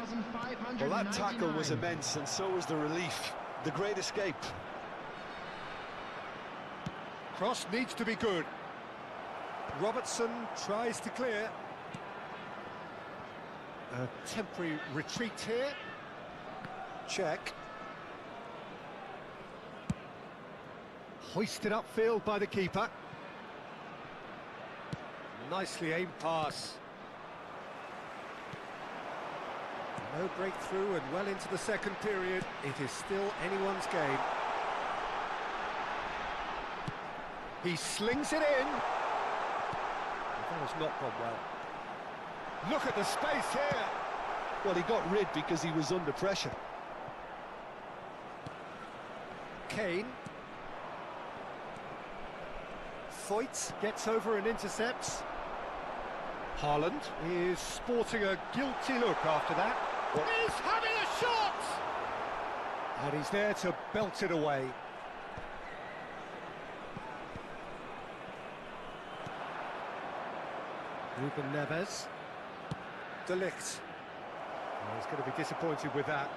Well, that tackle was immense, and so was the relief. The great escape. Cross needs to be good. Robertson tries to clear. A temporary retreat here. Check. Hoisted upfield by the keeper. Nicely aimed pass. No breakthrough, and well into the second period. It is still anyone's game. He slings it in. That has not gone well. Look at the space here. Well, he got rid because he was under pressure. Kane. Foyt gets over and intercepts. Haaland is sporting a guilty look after that. He's having a shot! And he's there to belt it away. Ruben Neves. De Ligt. Oh, he's going to be disappointed with that.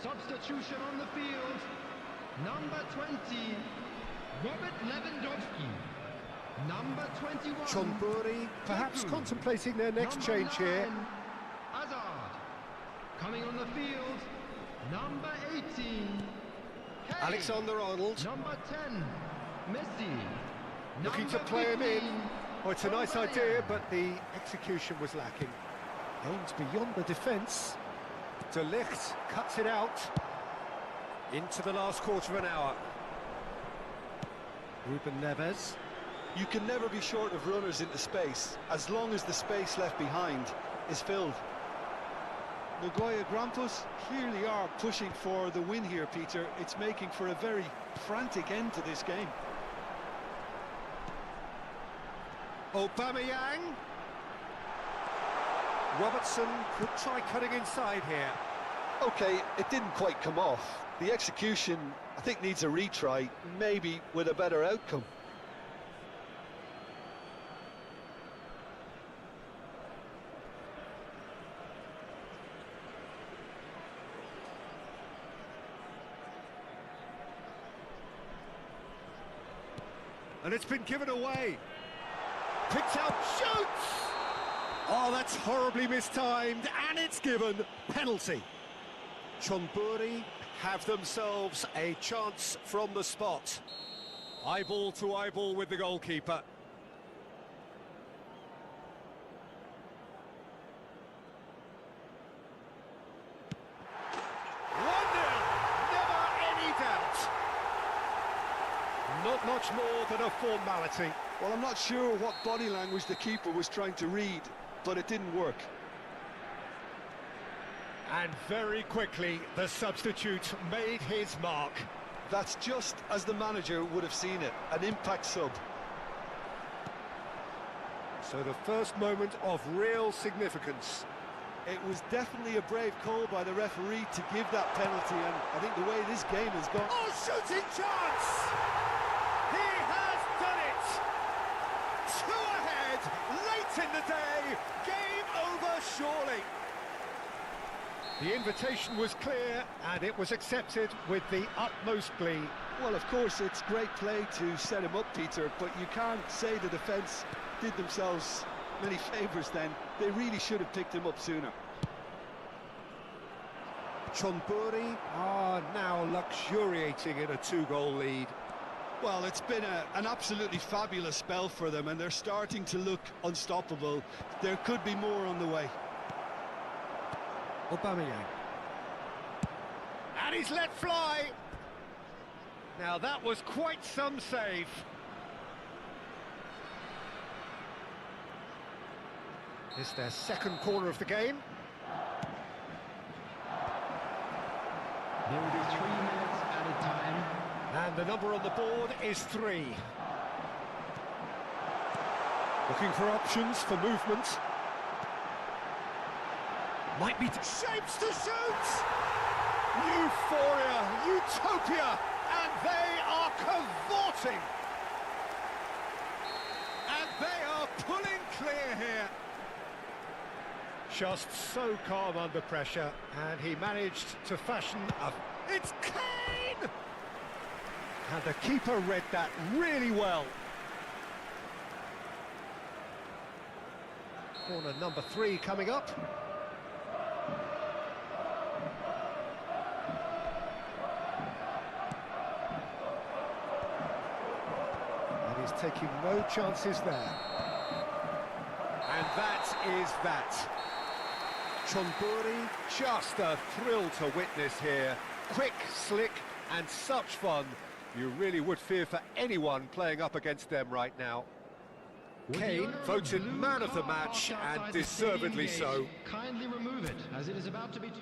Substitution on the field. Number 20, Robert Lewandowski. Number 21, Chonburi perhaps Deku. contemplating their next Number change here. 9, Hazard. Coming on the field, number 18, Kane. Alexander-Arnold Number 10, Messi. looking to Number play him in. 15, Oh, it's a nice Aubameyang. idea, but the execution was lacking. Aims beyond the defence. De Ligt cuts it out into the last quarter of an hour. Ruben Neves. You can never be short of runners into space, as long as the space left behind is filled. Nagoya Grampus clearly are pushing for the win here, Peter. It's making for a very frantic end to this game. Aubameyang. Robertson could try cutting inside here. Okay, it didn't quite come off. The execution, I think, needs a retry, maybe with a better outcome. And it's been given away. Picks out, shoots! Oh, that's horribly mistimed, and it's given. Penalty. Chonburi have themselves a chance from the spot. Eyeball to eyeball with the goalkeeper. Never any doubt. Not much more than a formality. Well, I'm not sure what body language the keeper was trying to read, but it didn't work. And very quickly, the substitute made his mark. That's just as the manager would have seen it, an impact sub. So the first moment of real significance. It was definitely a brave call by the referee to give that penalty, and I think the way this game has gone... Oh, shooting chance! He has done it! Two ahead, late in the day, game over surely. The invitation was clear, and it was accepted with the utmost glee. Well, of course, it's great play to set him up, Peter, but you can't say the defence did themselves many favours then. They really should have picked him up sooner. Chonburi are now luxuriating in a two-goal lead. Well, it's been an absolutely fabulous spell for them, and they're starting to look unstoppable. There could be more on the way. Aubameyang. And he's let fly. Now that was quite some save. It's their second corner of the game. There will be 3 minutes added time. And the number on the board is 3. Looking for options for movement. Might be shapes to shoot! Euphoria, utopia, and they are cavorting. And they are pulling clear here. Just so calm under pressure, and he managed to fashion a... It's Kane! And the keeper read that really well. Corner number 3 coming up. And he's taking no chances there. And that is that. Chonburi, just a thrill to witness here. Quick, slick, and such fun. You really would fear for anyone playing up against them right now. Kane voted man of the match, and deservedly so. Kindly remove it, as it is about to be...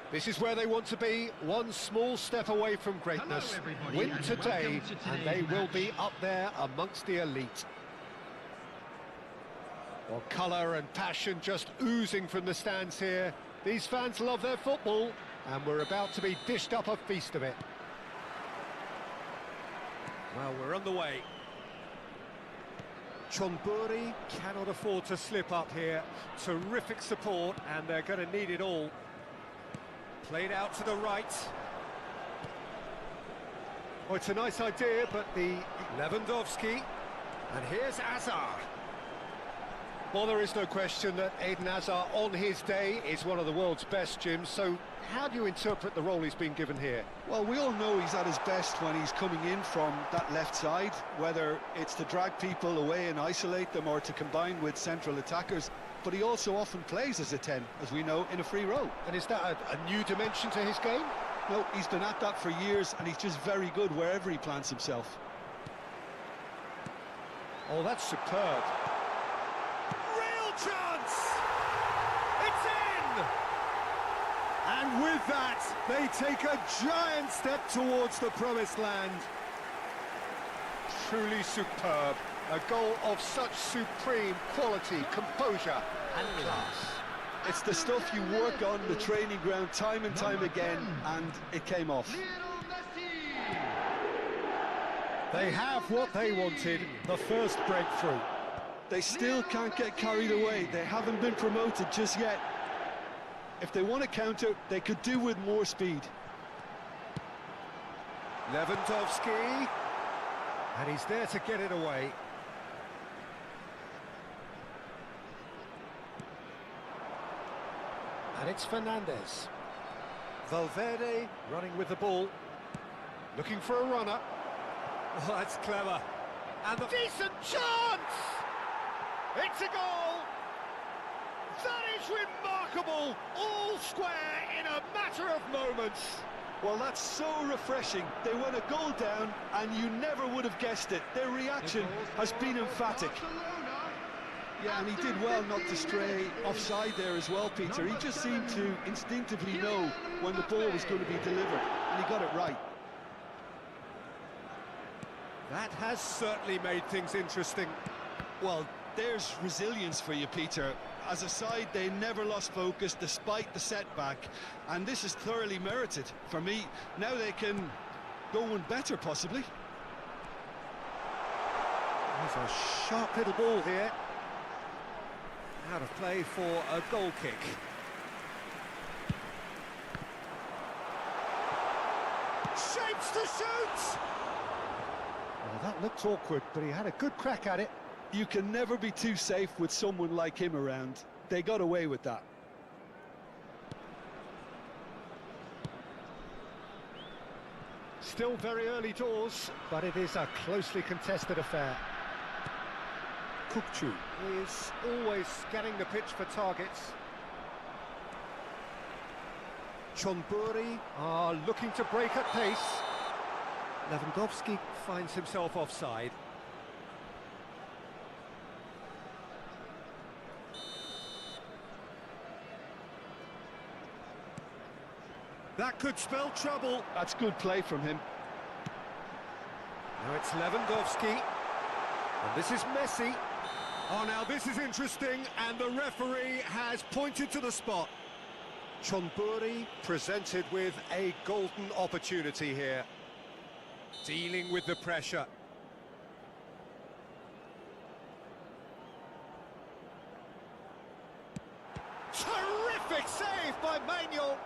This is where they want to be, one small step away from greatness. Win today, and they will be up there amongst the elite. Well, colour and passion just oozing from the stands here. These fans love their football, and we're about to be dished up a feast of it. Well, we're on the way. Chonburi cannot afford to slip up here. Terrific support, and they're going to need it all. Played out to the right. Oh, it's a nice idea, but the Lewandowski. And here's Hazard. Well, there is no question that Eden Hazard, on his day, is one of the world's best, Jim. So how do you interpret the role he's been given here? Well, we all know he's at his best when he's coming in from that left side, whether it's to drag people away and isolate them or to combine with central attackers. But he also often plays as a 10, as we know, in a free role. And is that a new dimension to his game? No, he's been at that for years, and he's just very good wherever he plants himself. Oh, that's superb. Real chance! It's in! And with that, they take a giant step towards the promised land. Truly superb. A goal of such supreme quality, composure and class. It's the stuff you work on the training ground time and time again, and it came off. They have what they wanted, the first breakthrough. They still can't get carried away. They haven't been promoted just yet. If they want to counter, they could do with more speed. Lewandowski, and he's there to get it away. And it's Fernandez. Valverde running with the ball, looking for a runner. Oh, that's clever. And the decent chance! It's a goal! That is remarkable! All square in a matter of moments. Well, that's so refreshing. They went a goal down, and you never would have guessed it. Their reaction has been emphatic. Yeah, and he did well not to stray offside there as well, Peter. He just seemed to instinctively know when the ball was going to be delivered, and he got it right. That has certainly made things interesting. Well, there's resilience for you, Peter. As a side, they never lost focus despite the setback, and this is thoroughly merited. For me, now they can go one better, possibly. There's a sharp little ball here. Out of play for a goal kick. Shapes to shoot! Well, that looked awkward, but he had a good crack at it. You can never be too safe with someone like him around. They got away with that. Still very early doors, but it is a closely contested affair. Kukçu is always scanning the pitch for targets. Çonburi are looking to break at pace. Lewandowski finds himself offside. That could spell trouble. That's good play from him. Now it's Lewandowski. And this is Messi. Oh, now this is interesting, and the referee has pointed to the spot. Çonburi presented with a golden opportunity here. Dealing with the pressure. Terrific save by Manuel.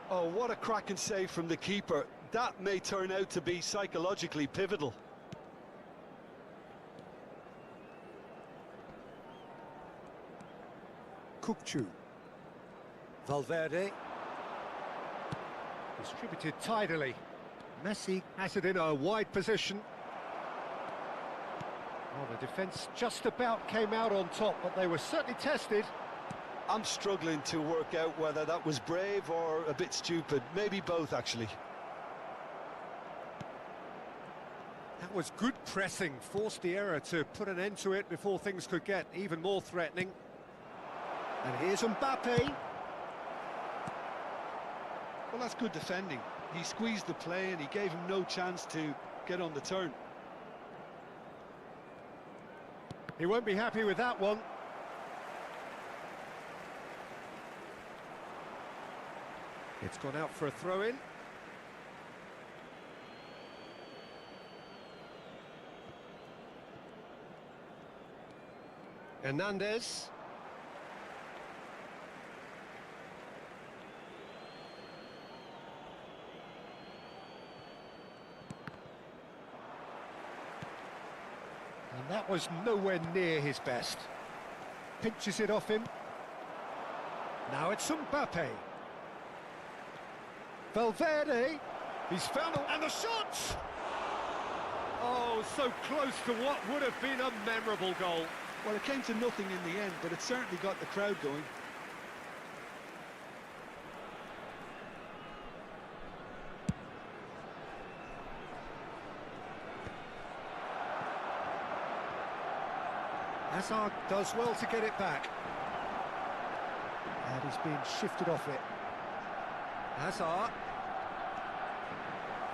Oh, what a cracking save from the keeper. That may turn out to be psychologically pivotal. Kukçu. Valverde. Distributed tidily. Messi has it in a wide position. Well, the defence just about came out on top, but they were certainly tested. I'm struggling to work out whether that was brave or a bit stupid. Maybe both, actually. That was good pressing, forced the error to put an end to it before things could get even more threatening. And here's Mbappe. Well, that's good defending. He squeezed the play and he gave him no chance to get on the turn. He won't be happy with that one. It's gone out for a throw-in. Hernandez. And that was nowhere near his best. Pinches it off him. Now it's Mbappe. Valverde. He's found and the shot! Oh, so close to what would have been a memorable goal. Well, it came to nothing in the end, but it certainly got the crowd going. Hazard does well to get it back. And he's being shifted off it. Hazard.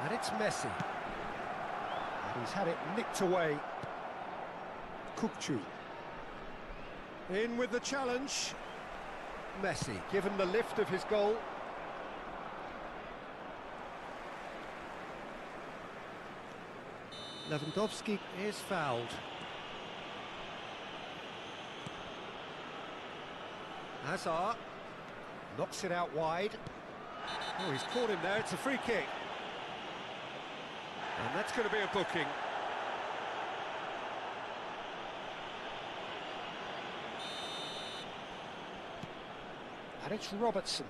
And it's Messi. And He's had it nicked away. Kukçu. In with the challenge. Messi, given the lift of his goal. Lewandowski is fouled. Hazard knocks it out wide. Oh, he's caught him there, it's a free kick. And that's going to be a booking. And it's Robertson.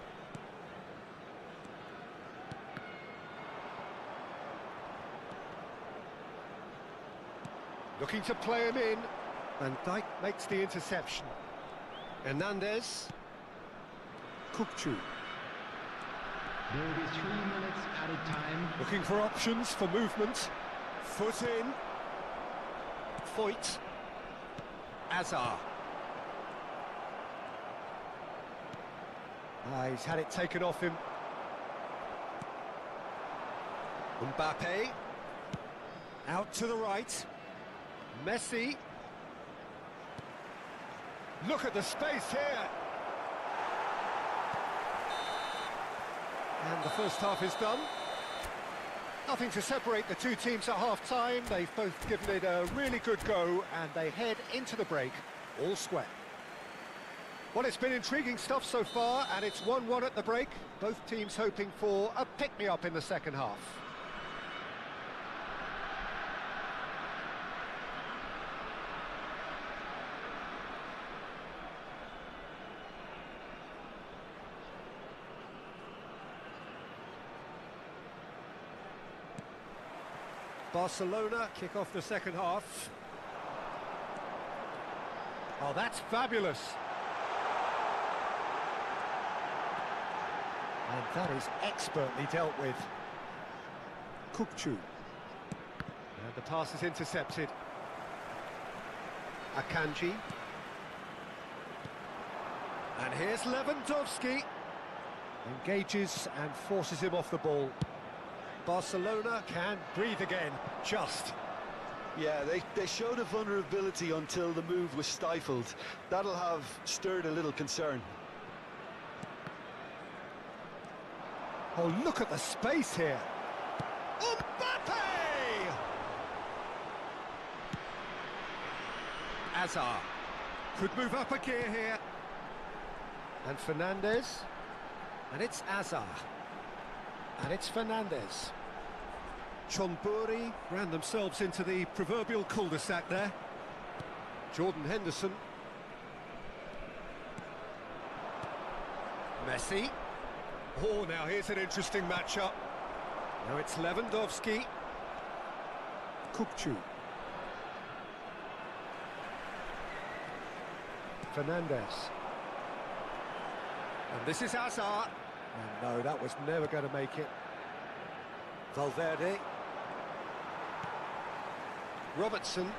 Looking to play him in. Van Dijk makes the interception. Hernandez. Kukçu. There will be 3 minutes added time. Looking for options for movement. Foot in. Foyt. Hazard. He's had it taken off him. Mbappe. Out to the right. Messi. Look at the space here. And the first half is done. Nothing to separate the two teams at half-time. They've both given it a really good go, and they head into the break all square. Well, it's been intriguing stuff so far, and it's 1-1 at the break. Both teams hoping for a pick-me-up in the second half. Barcelona kick off the second half. Oh, that's fabulous. And that is expertly dealt with. Kukçu. And the pass is intercepted. Akanji. And here's Lewandowski. Engages and forces him off the ball. Barcelona can breathe again, just. Yeah, they showed a vulnerability until the move was stifled. That'll have stirred a little concern. Oh, look at the space here. Mbappe! Hazard could move up a gear here. And Fernandez. And it's Hazard. And it's Fernandez. Chonburi ran themselves into the proverbial cul-de-sac there. Jordan Henderson. Messi. Oh, now here's an interesting matchup. Now it's Lewandowski. Kukçu. Fernandez. And this is Hazard. And no, that was never going to make it. Valverde. Robertson.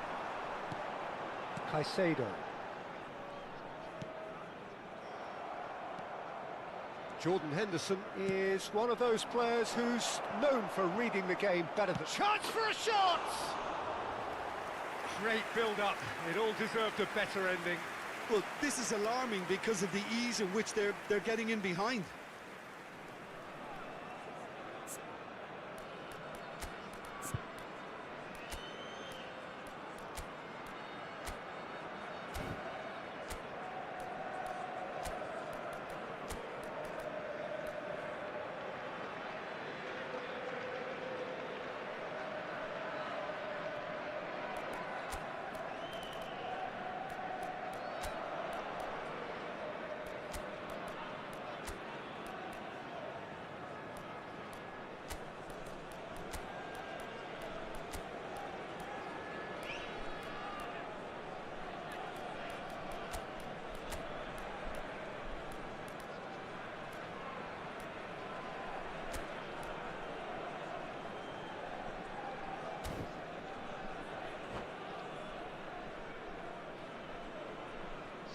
Caicedo. Jordan Henderson is one of those players who's known for reading the game better than... Chance for a shot! Great build-up. It all deserved a better ending. Well, this is alarming because of the ease in which they're getting in behind.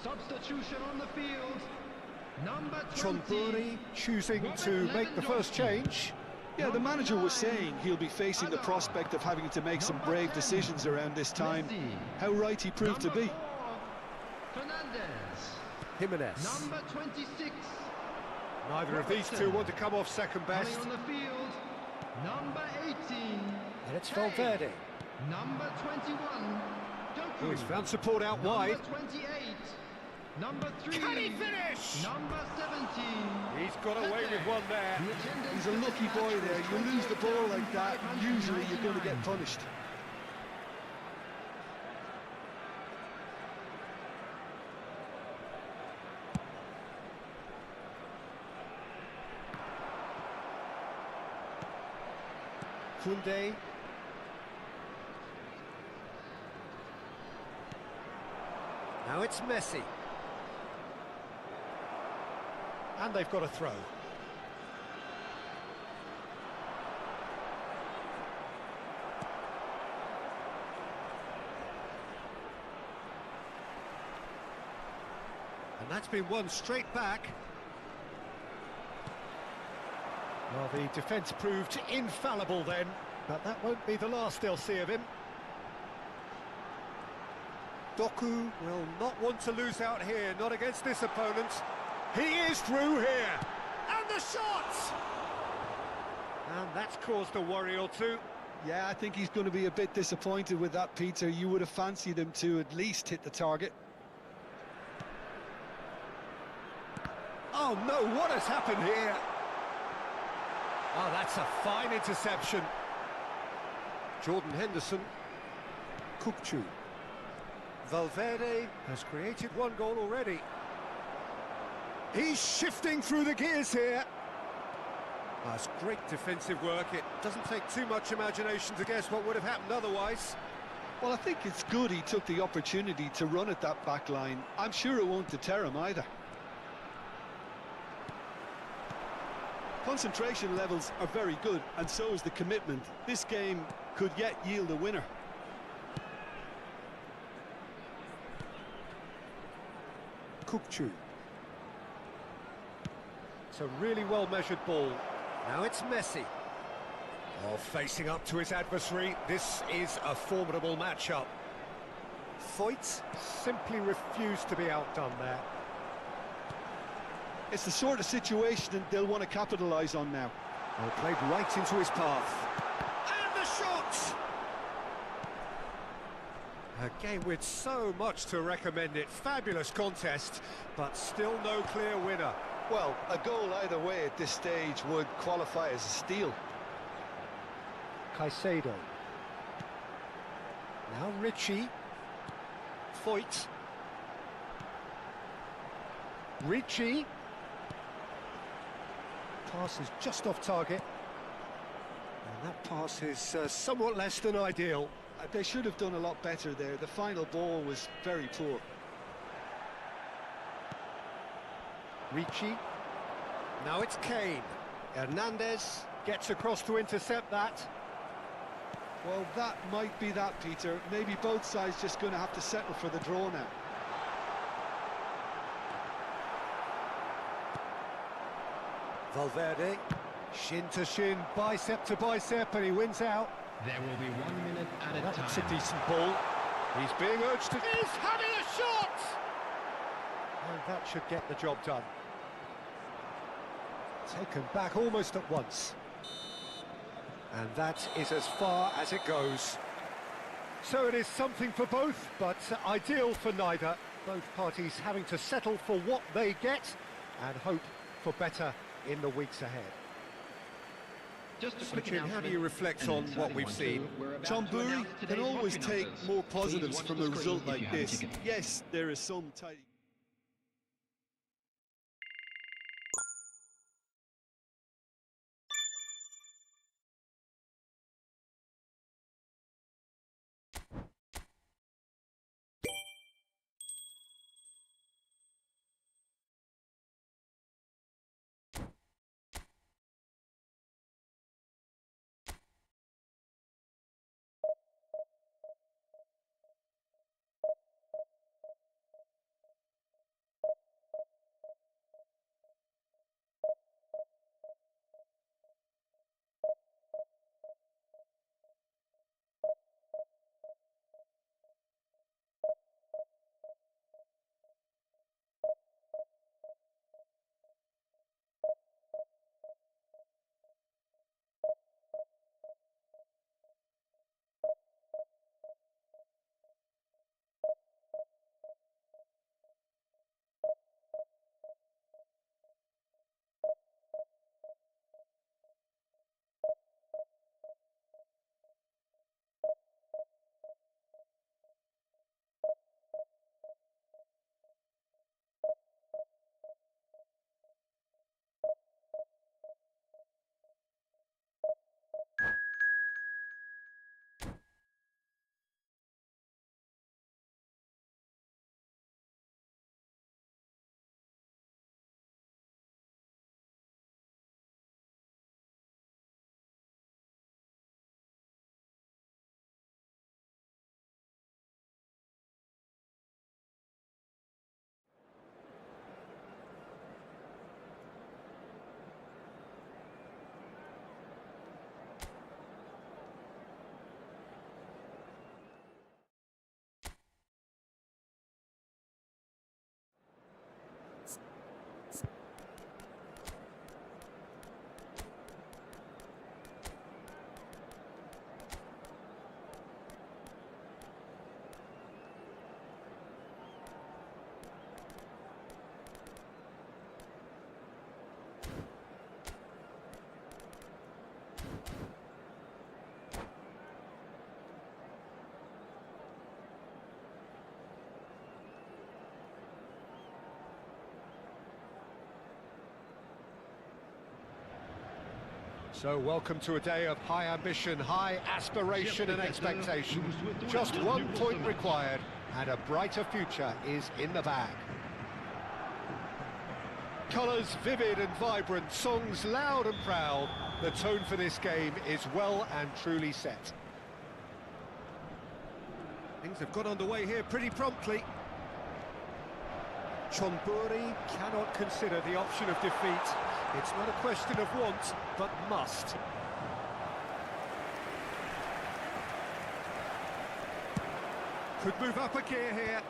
Substitution on the field. Number 20. Chonburi choosing to make the first change. Yeah, the manager was saying he'll be facing the prospect of having to make some brave decisions around this time. How right he proved to be. Fernandez. Jimenez. Number 26. Neither of these two want to come off second best. Coming on the field. Number 18. And it's Valverde. Number 21. Doku. He's found support out wide. Number 28. Number 3. Can he finish? Number 17. He's got away with one there. He's a lucky boy there. You lose the ball like that, usually you're going to get punished. Koundé. Now it's Messi. And they've got a throw. And that's been won straight back. Well, the defence proved infallible then, but that won't be the last they'll see of him. Doku will not want to lose out here, not against this opponent. He is through here, and the shot! And that's caused a worry or two. Yeah, I think he's going to be a bit disappointed with that, Peter. You would have fancied him to at least hit the target. Oh no, what has happened here? Oh, that's a fine interception. Jordan Henderson. Kukçu. Valverde has created one goal already. He's shifting through the gears here. That's great defensive work. It doesn't take too much imagination to guess what would have happened otherwise. Well, I think it's good he took the opportunity to run at that back line. I'm sure it won't deter him either. Concentration levels are very good, and so is the commitment. This game could yet yield a winner. Kukçu. It's a really well-measured ball. Now it's Messi. Oh, facing up to his adversary. This is a formidable matchup. Foyt simply refused to be outdone there. It's the sort of situation that they'll want to capitalise on now. Well, played right into his path. And the shot! A game with so much to recommend it. Fabulous contest, but still no clear winner. Well, a goal either way at this stage would qualify as a steal. Caicedo. Now Richie. Foyt. Richie. Pass is just off target. And that pass is somewhat less than ideal. They should have done a lot better there. The final ball was very poor. Richie. Now it's Kane. Hernandez gets across to intercept that. Well, that might be that, Peter. Maybe both sides just going to have to settle for the draw now. Valverde. Shin to shin, bicep to bicep, and he wins out. There will be 1 minute at a That's a time. decent ball. He's being urged to... He's having a shot! And that should get the job done. Taken back almost at once. And that is as far as it goes. So it is something for both, but ideal for neither. Both parties having to settle for what they get and hope for better in the weeks ahead. Just a So, quick Jim, how do announcement. you reflect on what we've seen? Tom Bury can always take more positives from a result like this. Yes, there is some tight... So welcome to a day of high ambition, high aspiration and expectation. Just 1 point required and a brighter future is in the bag. Colours vivid and vibrant, songs loud and proud. The tone for this game is well and truly set. Things have got underway here pretty promptly. Chonburi cannot consider the option of defeat. It's not a question of want, but must. Could move up a gear here.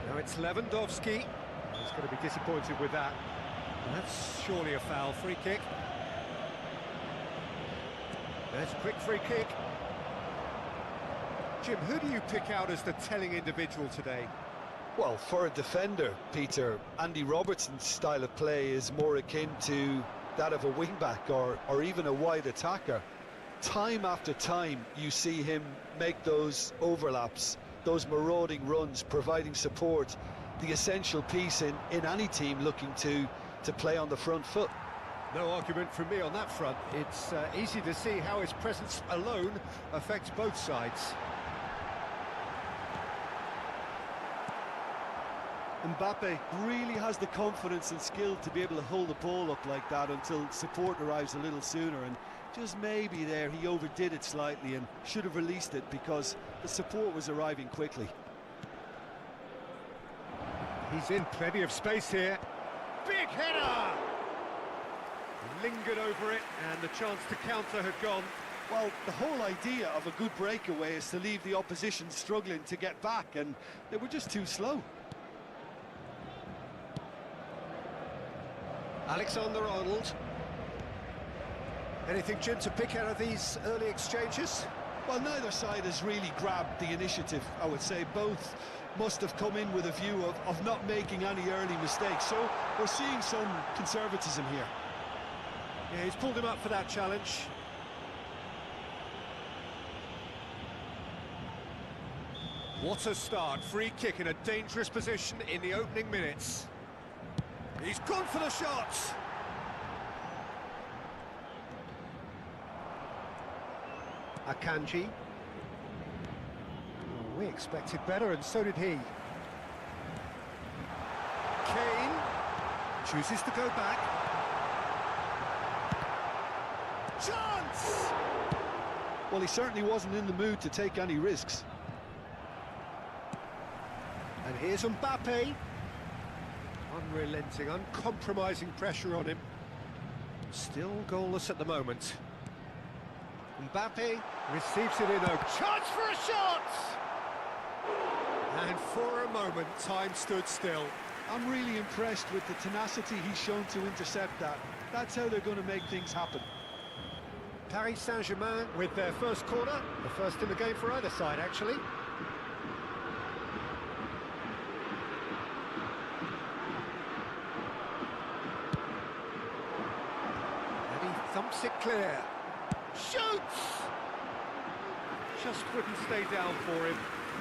Now it's Lewandowski. He's going to be disappointed with that. And that's surely a foul. Free kick. There's a quick free kick. Jim, who do you pick out as the telling individual today? Well, for a defender, Peter, Andy Robertson's style of play is more akin to that of a wing-back or even a wide attacker. Time after time, you see him make those overlaps, those marauding runs, providing support, the essential piece in any team looking to play on the front foot. No argument from me on that front. It's easy to see how his presence alone affects both sides. Mbappe really has the confidence and skill to be able to hold the ball up like that until support arrives a little sooner, and just maybe there he overdid it slightly and should have released it because the support was arriving quickly. He's in plenty of space here. Big header! Lingered over it and the chance to counter had gone. Well, the whole idea of a good breakaway is to leave the opposition struggling to get back, and they were just too slow. Alexander-Arnold. Anything, Jim, to pick out of these early exchanges? Well, neither side has really grabbed the initiative, I would say. Both must have come in with a view of not making any early mistakes, so we're seeing some conservatism here. Yeah, he's pulled him up for that challenge. What a start. Free kick in a dangerous position in the opening minutes. He's gone for the shot! Akanji. Oh, we expected better, and so did he. Kane chooses to go back. Chance! Well, he certainly wasn't in the mood to take any risks. And here's Mbappe. Unrelenting, uncompromising pressure on him. Still goalless at the moment. Mbappe receives it in a chance for a shot! And for a moment, time stood still. I'm really impressed with the tenacity he's shown to intercept that. That's how they're going to make things happen. Paris Saint-Germain with their first corner. The first in the game for either side, actually. Thumps it clear. Shoots! Just couldn't stay down for him.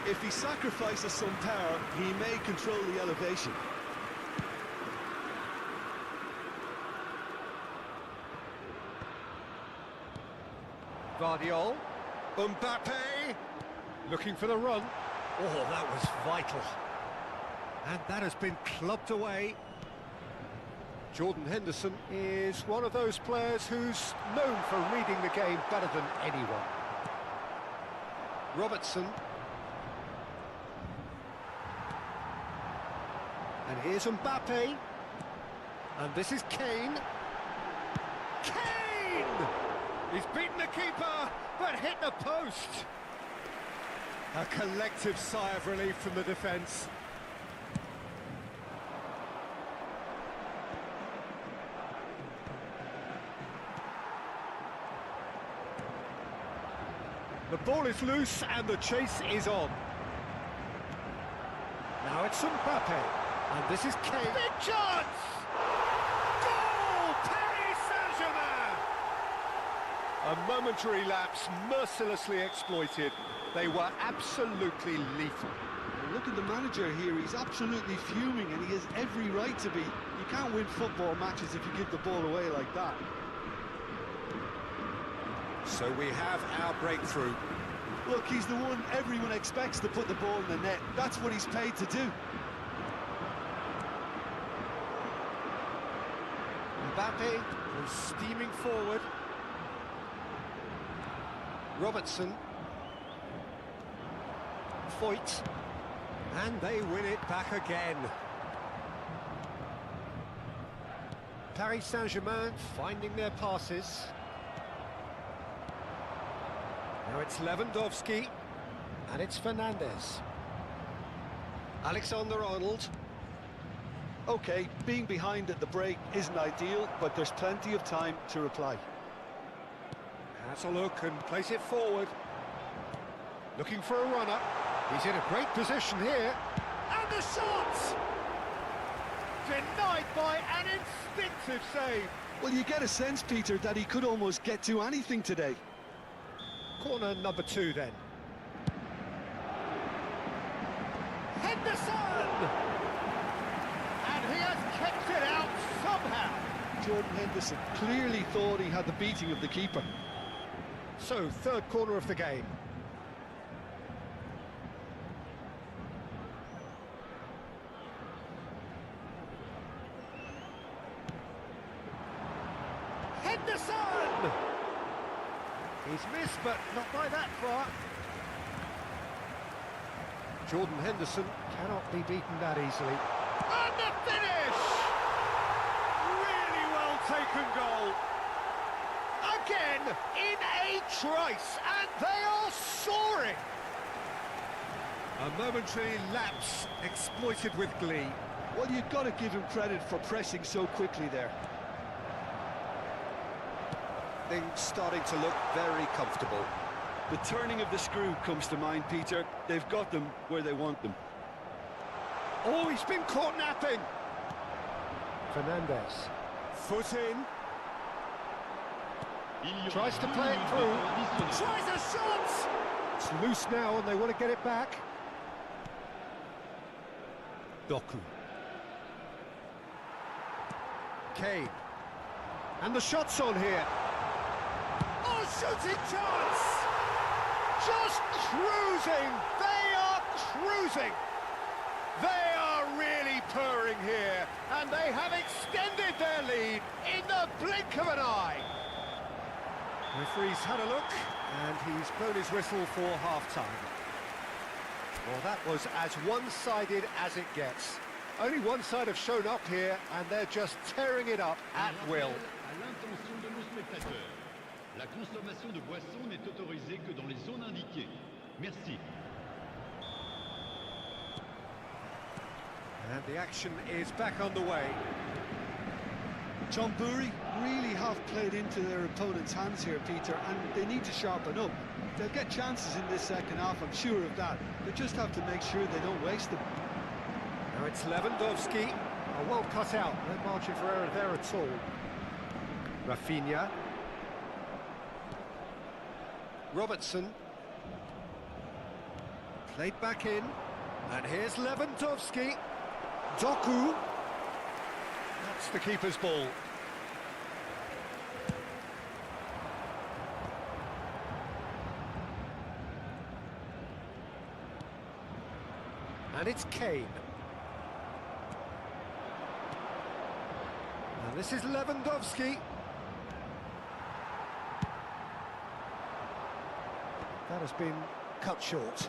If he sacrifices some power, he may control the elevation. Guardiola. Mbappe! Looking for the run. Oh, that was vital. And that has been clubbed away. Jordan Henderson is one of those players who's known for reading the game better than anyone. Robertson. And here's Mbappe. And this is Kane. Kane! He's beaten the keeper, but hit the post. A collective sigh of relief from the defence. The ball is loose and the chase is on. Now it's Mbappe. And this is Kane. Big chance! Goal! Paris Saint-Germain! A momentary lapse mercilessly exploited. They were absolutely lethal. Look at the manager here, he's absolutely fuming and he has every right to be. You can't win football matches if you give the ball away like that. So we have our breakthrough. Look, he's the one everyone expects to put the ball in the net. That's what he's paid to do. Mbappe was steaming forward. Robertson. Foyt. And they win it back again. Paris Saint-Germain finding their passes. Now it's Lewandowski, and it's Fernandes. Alexander-Arnold. Okay, being behind at the break isn't ideal, but there's plenty of time to reply. Has a look and plays it forward. Looking for a runner. He's in a great position here. And the shot! Denied by an instinctive save. Well, you get a sense, Peter, that he could almost get to anything today. Corner number 2 then. Henderson! And he has kept it out somehow. Jordan Henderson clearly thought he had the beating of the keeper. So, third corner of the game. Henderson! He's missed, but not by that far. Jordan Henderson cannot be beaten that easily. And the finish! Really well taken goal. Again, in a trice, and they are soaring. A momentary lapse exploited with glee. Well, you've got to give him credit for pressing so quickly there. Things starting to look very comfortable. The turning of the screw comes to mind, Peter. They've got them where they want them. Oh, he's been caught napping. Fernandes. Foot in. Tries to play it through. Tries a shot! It's loose now and they want to get it back. Doku. Kane. And the shot's on here. Oh, shooting chance! Just cruising! They are cruising! They are really purring here, and they have extended their lead in the blink of an eye. Referee's had a look, and he's blown his whistle for half-time. Well, that was as one-sided as it gets. Only one side have shown up here, and they're just tearing it up at will. La consommation de boissons n'est autorisée que dans les zones indiquées. Merci. And the action is back on the way. John Bury really have played into their opponent's hands here, Peter, and they need to sharpen up. They'll get chances in this second half, I'm sure of that. They just have to make sure they don't waste them. Now it's Lewandowski. Oh, well cut out. No margin for error there at all. Rafinha. Robertson. Played back in. And here's Lewandowski. Doku. That's the keeper's ball. And it's Kane. And this is Lewandowski. That has been cut short.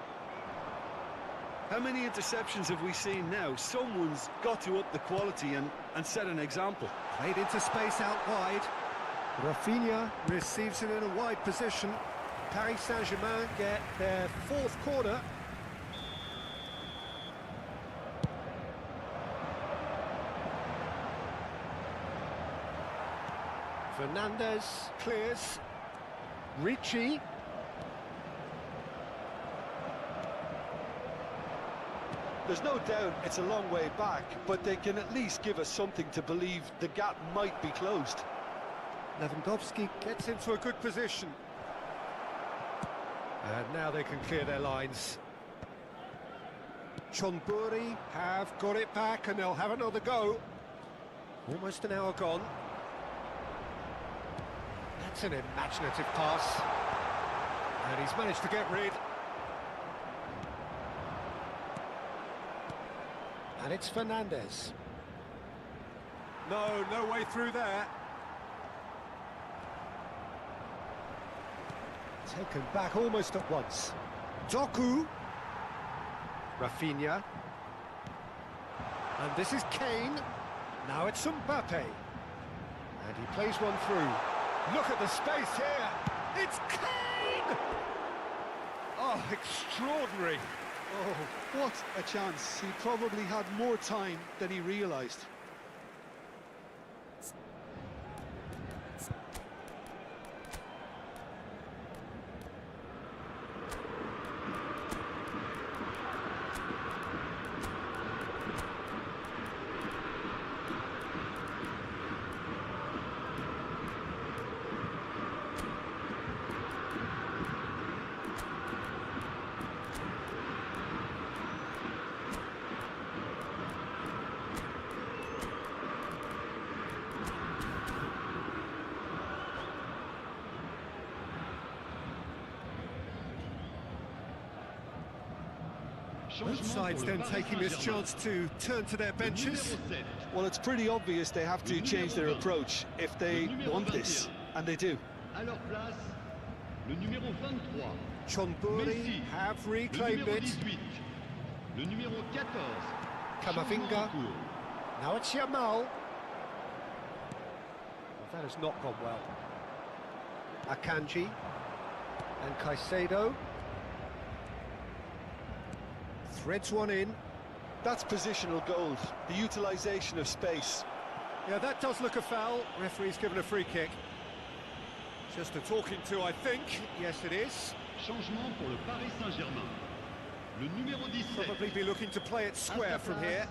How many interceptions have we seen now? Someone's got to up the quality and set an example. Played into space out wide. Rafinha receives it in a wide position. Paris Saint-Germain get their fourth corner. Fernandes clears. Ricci. There's no doubt it's a long way back, but they can at least give us something to believe the gap might be closed. Lewandowski gets into a good position. And now they can clear their lines. Chonburi have got it back and they'll have another go. Almost an hour gone. That's an imaginative pass. And he's managed to get rid. And it's Fernandez. No way through there. Taken back almost at once. Doku. Rafinha. And this is Kane. Now it's Mbappe. And he plays one through. Look at the space here. It's Kane! Oh, extraordinary. Oh, what a chance. He probably had more time than he realised. Both sides then taking this chance to turn to their benches. Well, it's pretty obvious they have to change their approach if they want this, and they do. À leur place, le numéro 23. Chonburi have reclaimed le numéro it. 18. Le numéro 14. Camavinga. Changement en cours. Now it's Yamal. Well, that has not gone well. Akanji and Caicedo. Threads one in. That's positional gold, the utilisation of space. Yeah, that does look a foul. Referee's given a free kick. Just a talking to, I think. Yes, it is. Changement pour le Paris Saint-Germain. Le numéro 17. Probably be looking to play it square from here.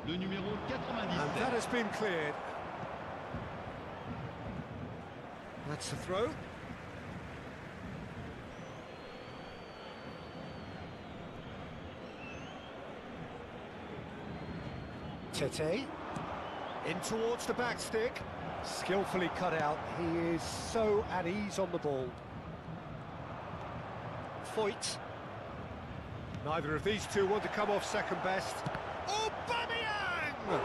Le numéro 97. And that has been cleared. That's a throw. Tete. In towards the back stick. Skillfully cut out. He is so at ease on the ball. Foyt. Neither of these two want to come off second best. Aubameyang! Well,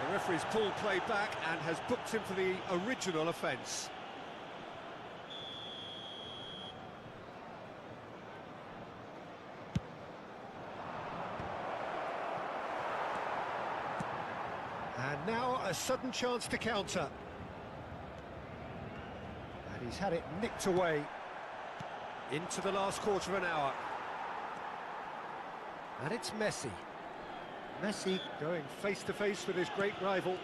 the referee's pulled play back and has booked him for the original offence. And now a sudden chance to counter. And he's had it nicked away into the last quarter of an hour. And it's Messi. Messi going face to face with his great rival.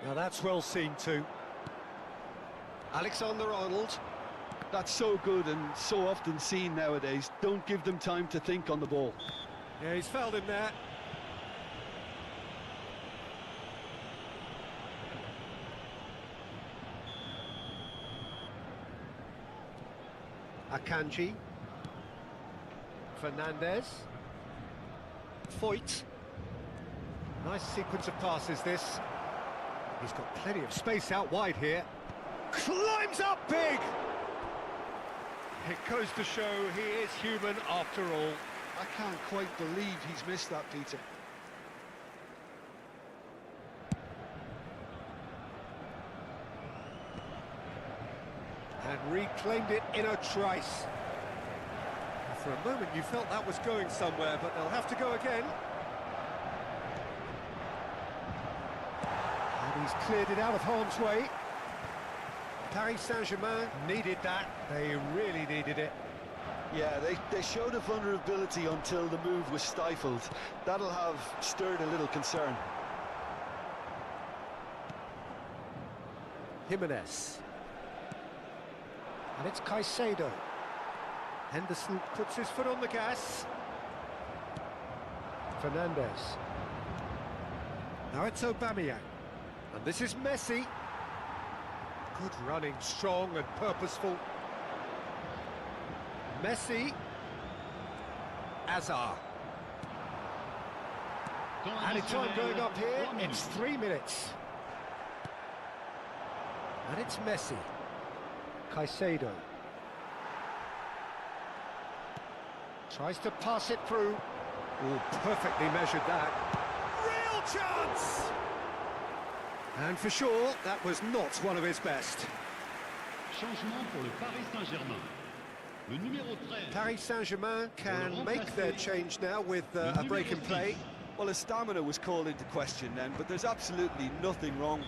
Now that's well seen too. Alexander-Arnold. That's so good and so often seen nowadays. Don't give them time to think on the ball. Yeah, he's fouled him there. Akanji. Fernandez. Foyt. Nice sequence of passes this. He's got plenty of space out wide here. Climbs up big! It goes to show he is human after all. I can't quite believe he's missed that, Peter. And reclaimed it in a trice. For a moment you felt that was going somewhere, but they'll have to go again. And he's cleared it out of harm's way. Paris Saint-Germain needed that. They really needed it. Yeah, they showed a vulnerability until the move was stifled. That'll have stirred a little concern. Jimenez. And it's Caicedo. Henderson puts his foot on the gas. Fernandez. Now it's Aubameyang. And this is Messi. Good running, strong and purposeful. Messi. Azar. Added time going up here, it's 3 minutes. And it's Messi. Caicedo. Tries to pass it through. Oh, perfectly measured that. Real chance! And for sure, that was not one of his best. Changement pour le Paris Saint-Germain. Le numéro 13. Paris Saint-Germain can make their change now with a break in play. Well, his stamina was called into question then, but there's absolutely nothing wrong.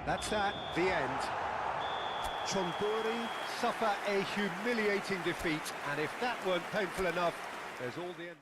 That's that, the end. Chonburi suffer a humiliating defeat, and if that weren't painful enough, there's all the end.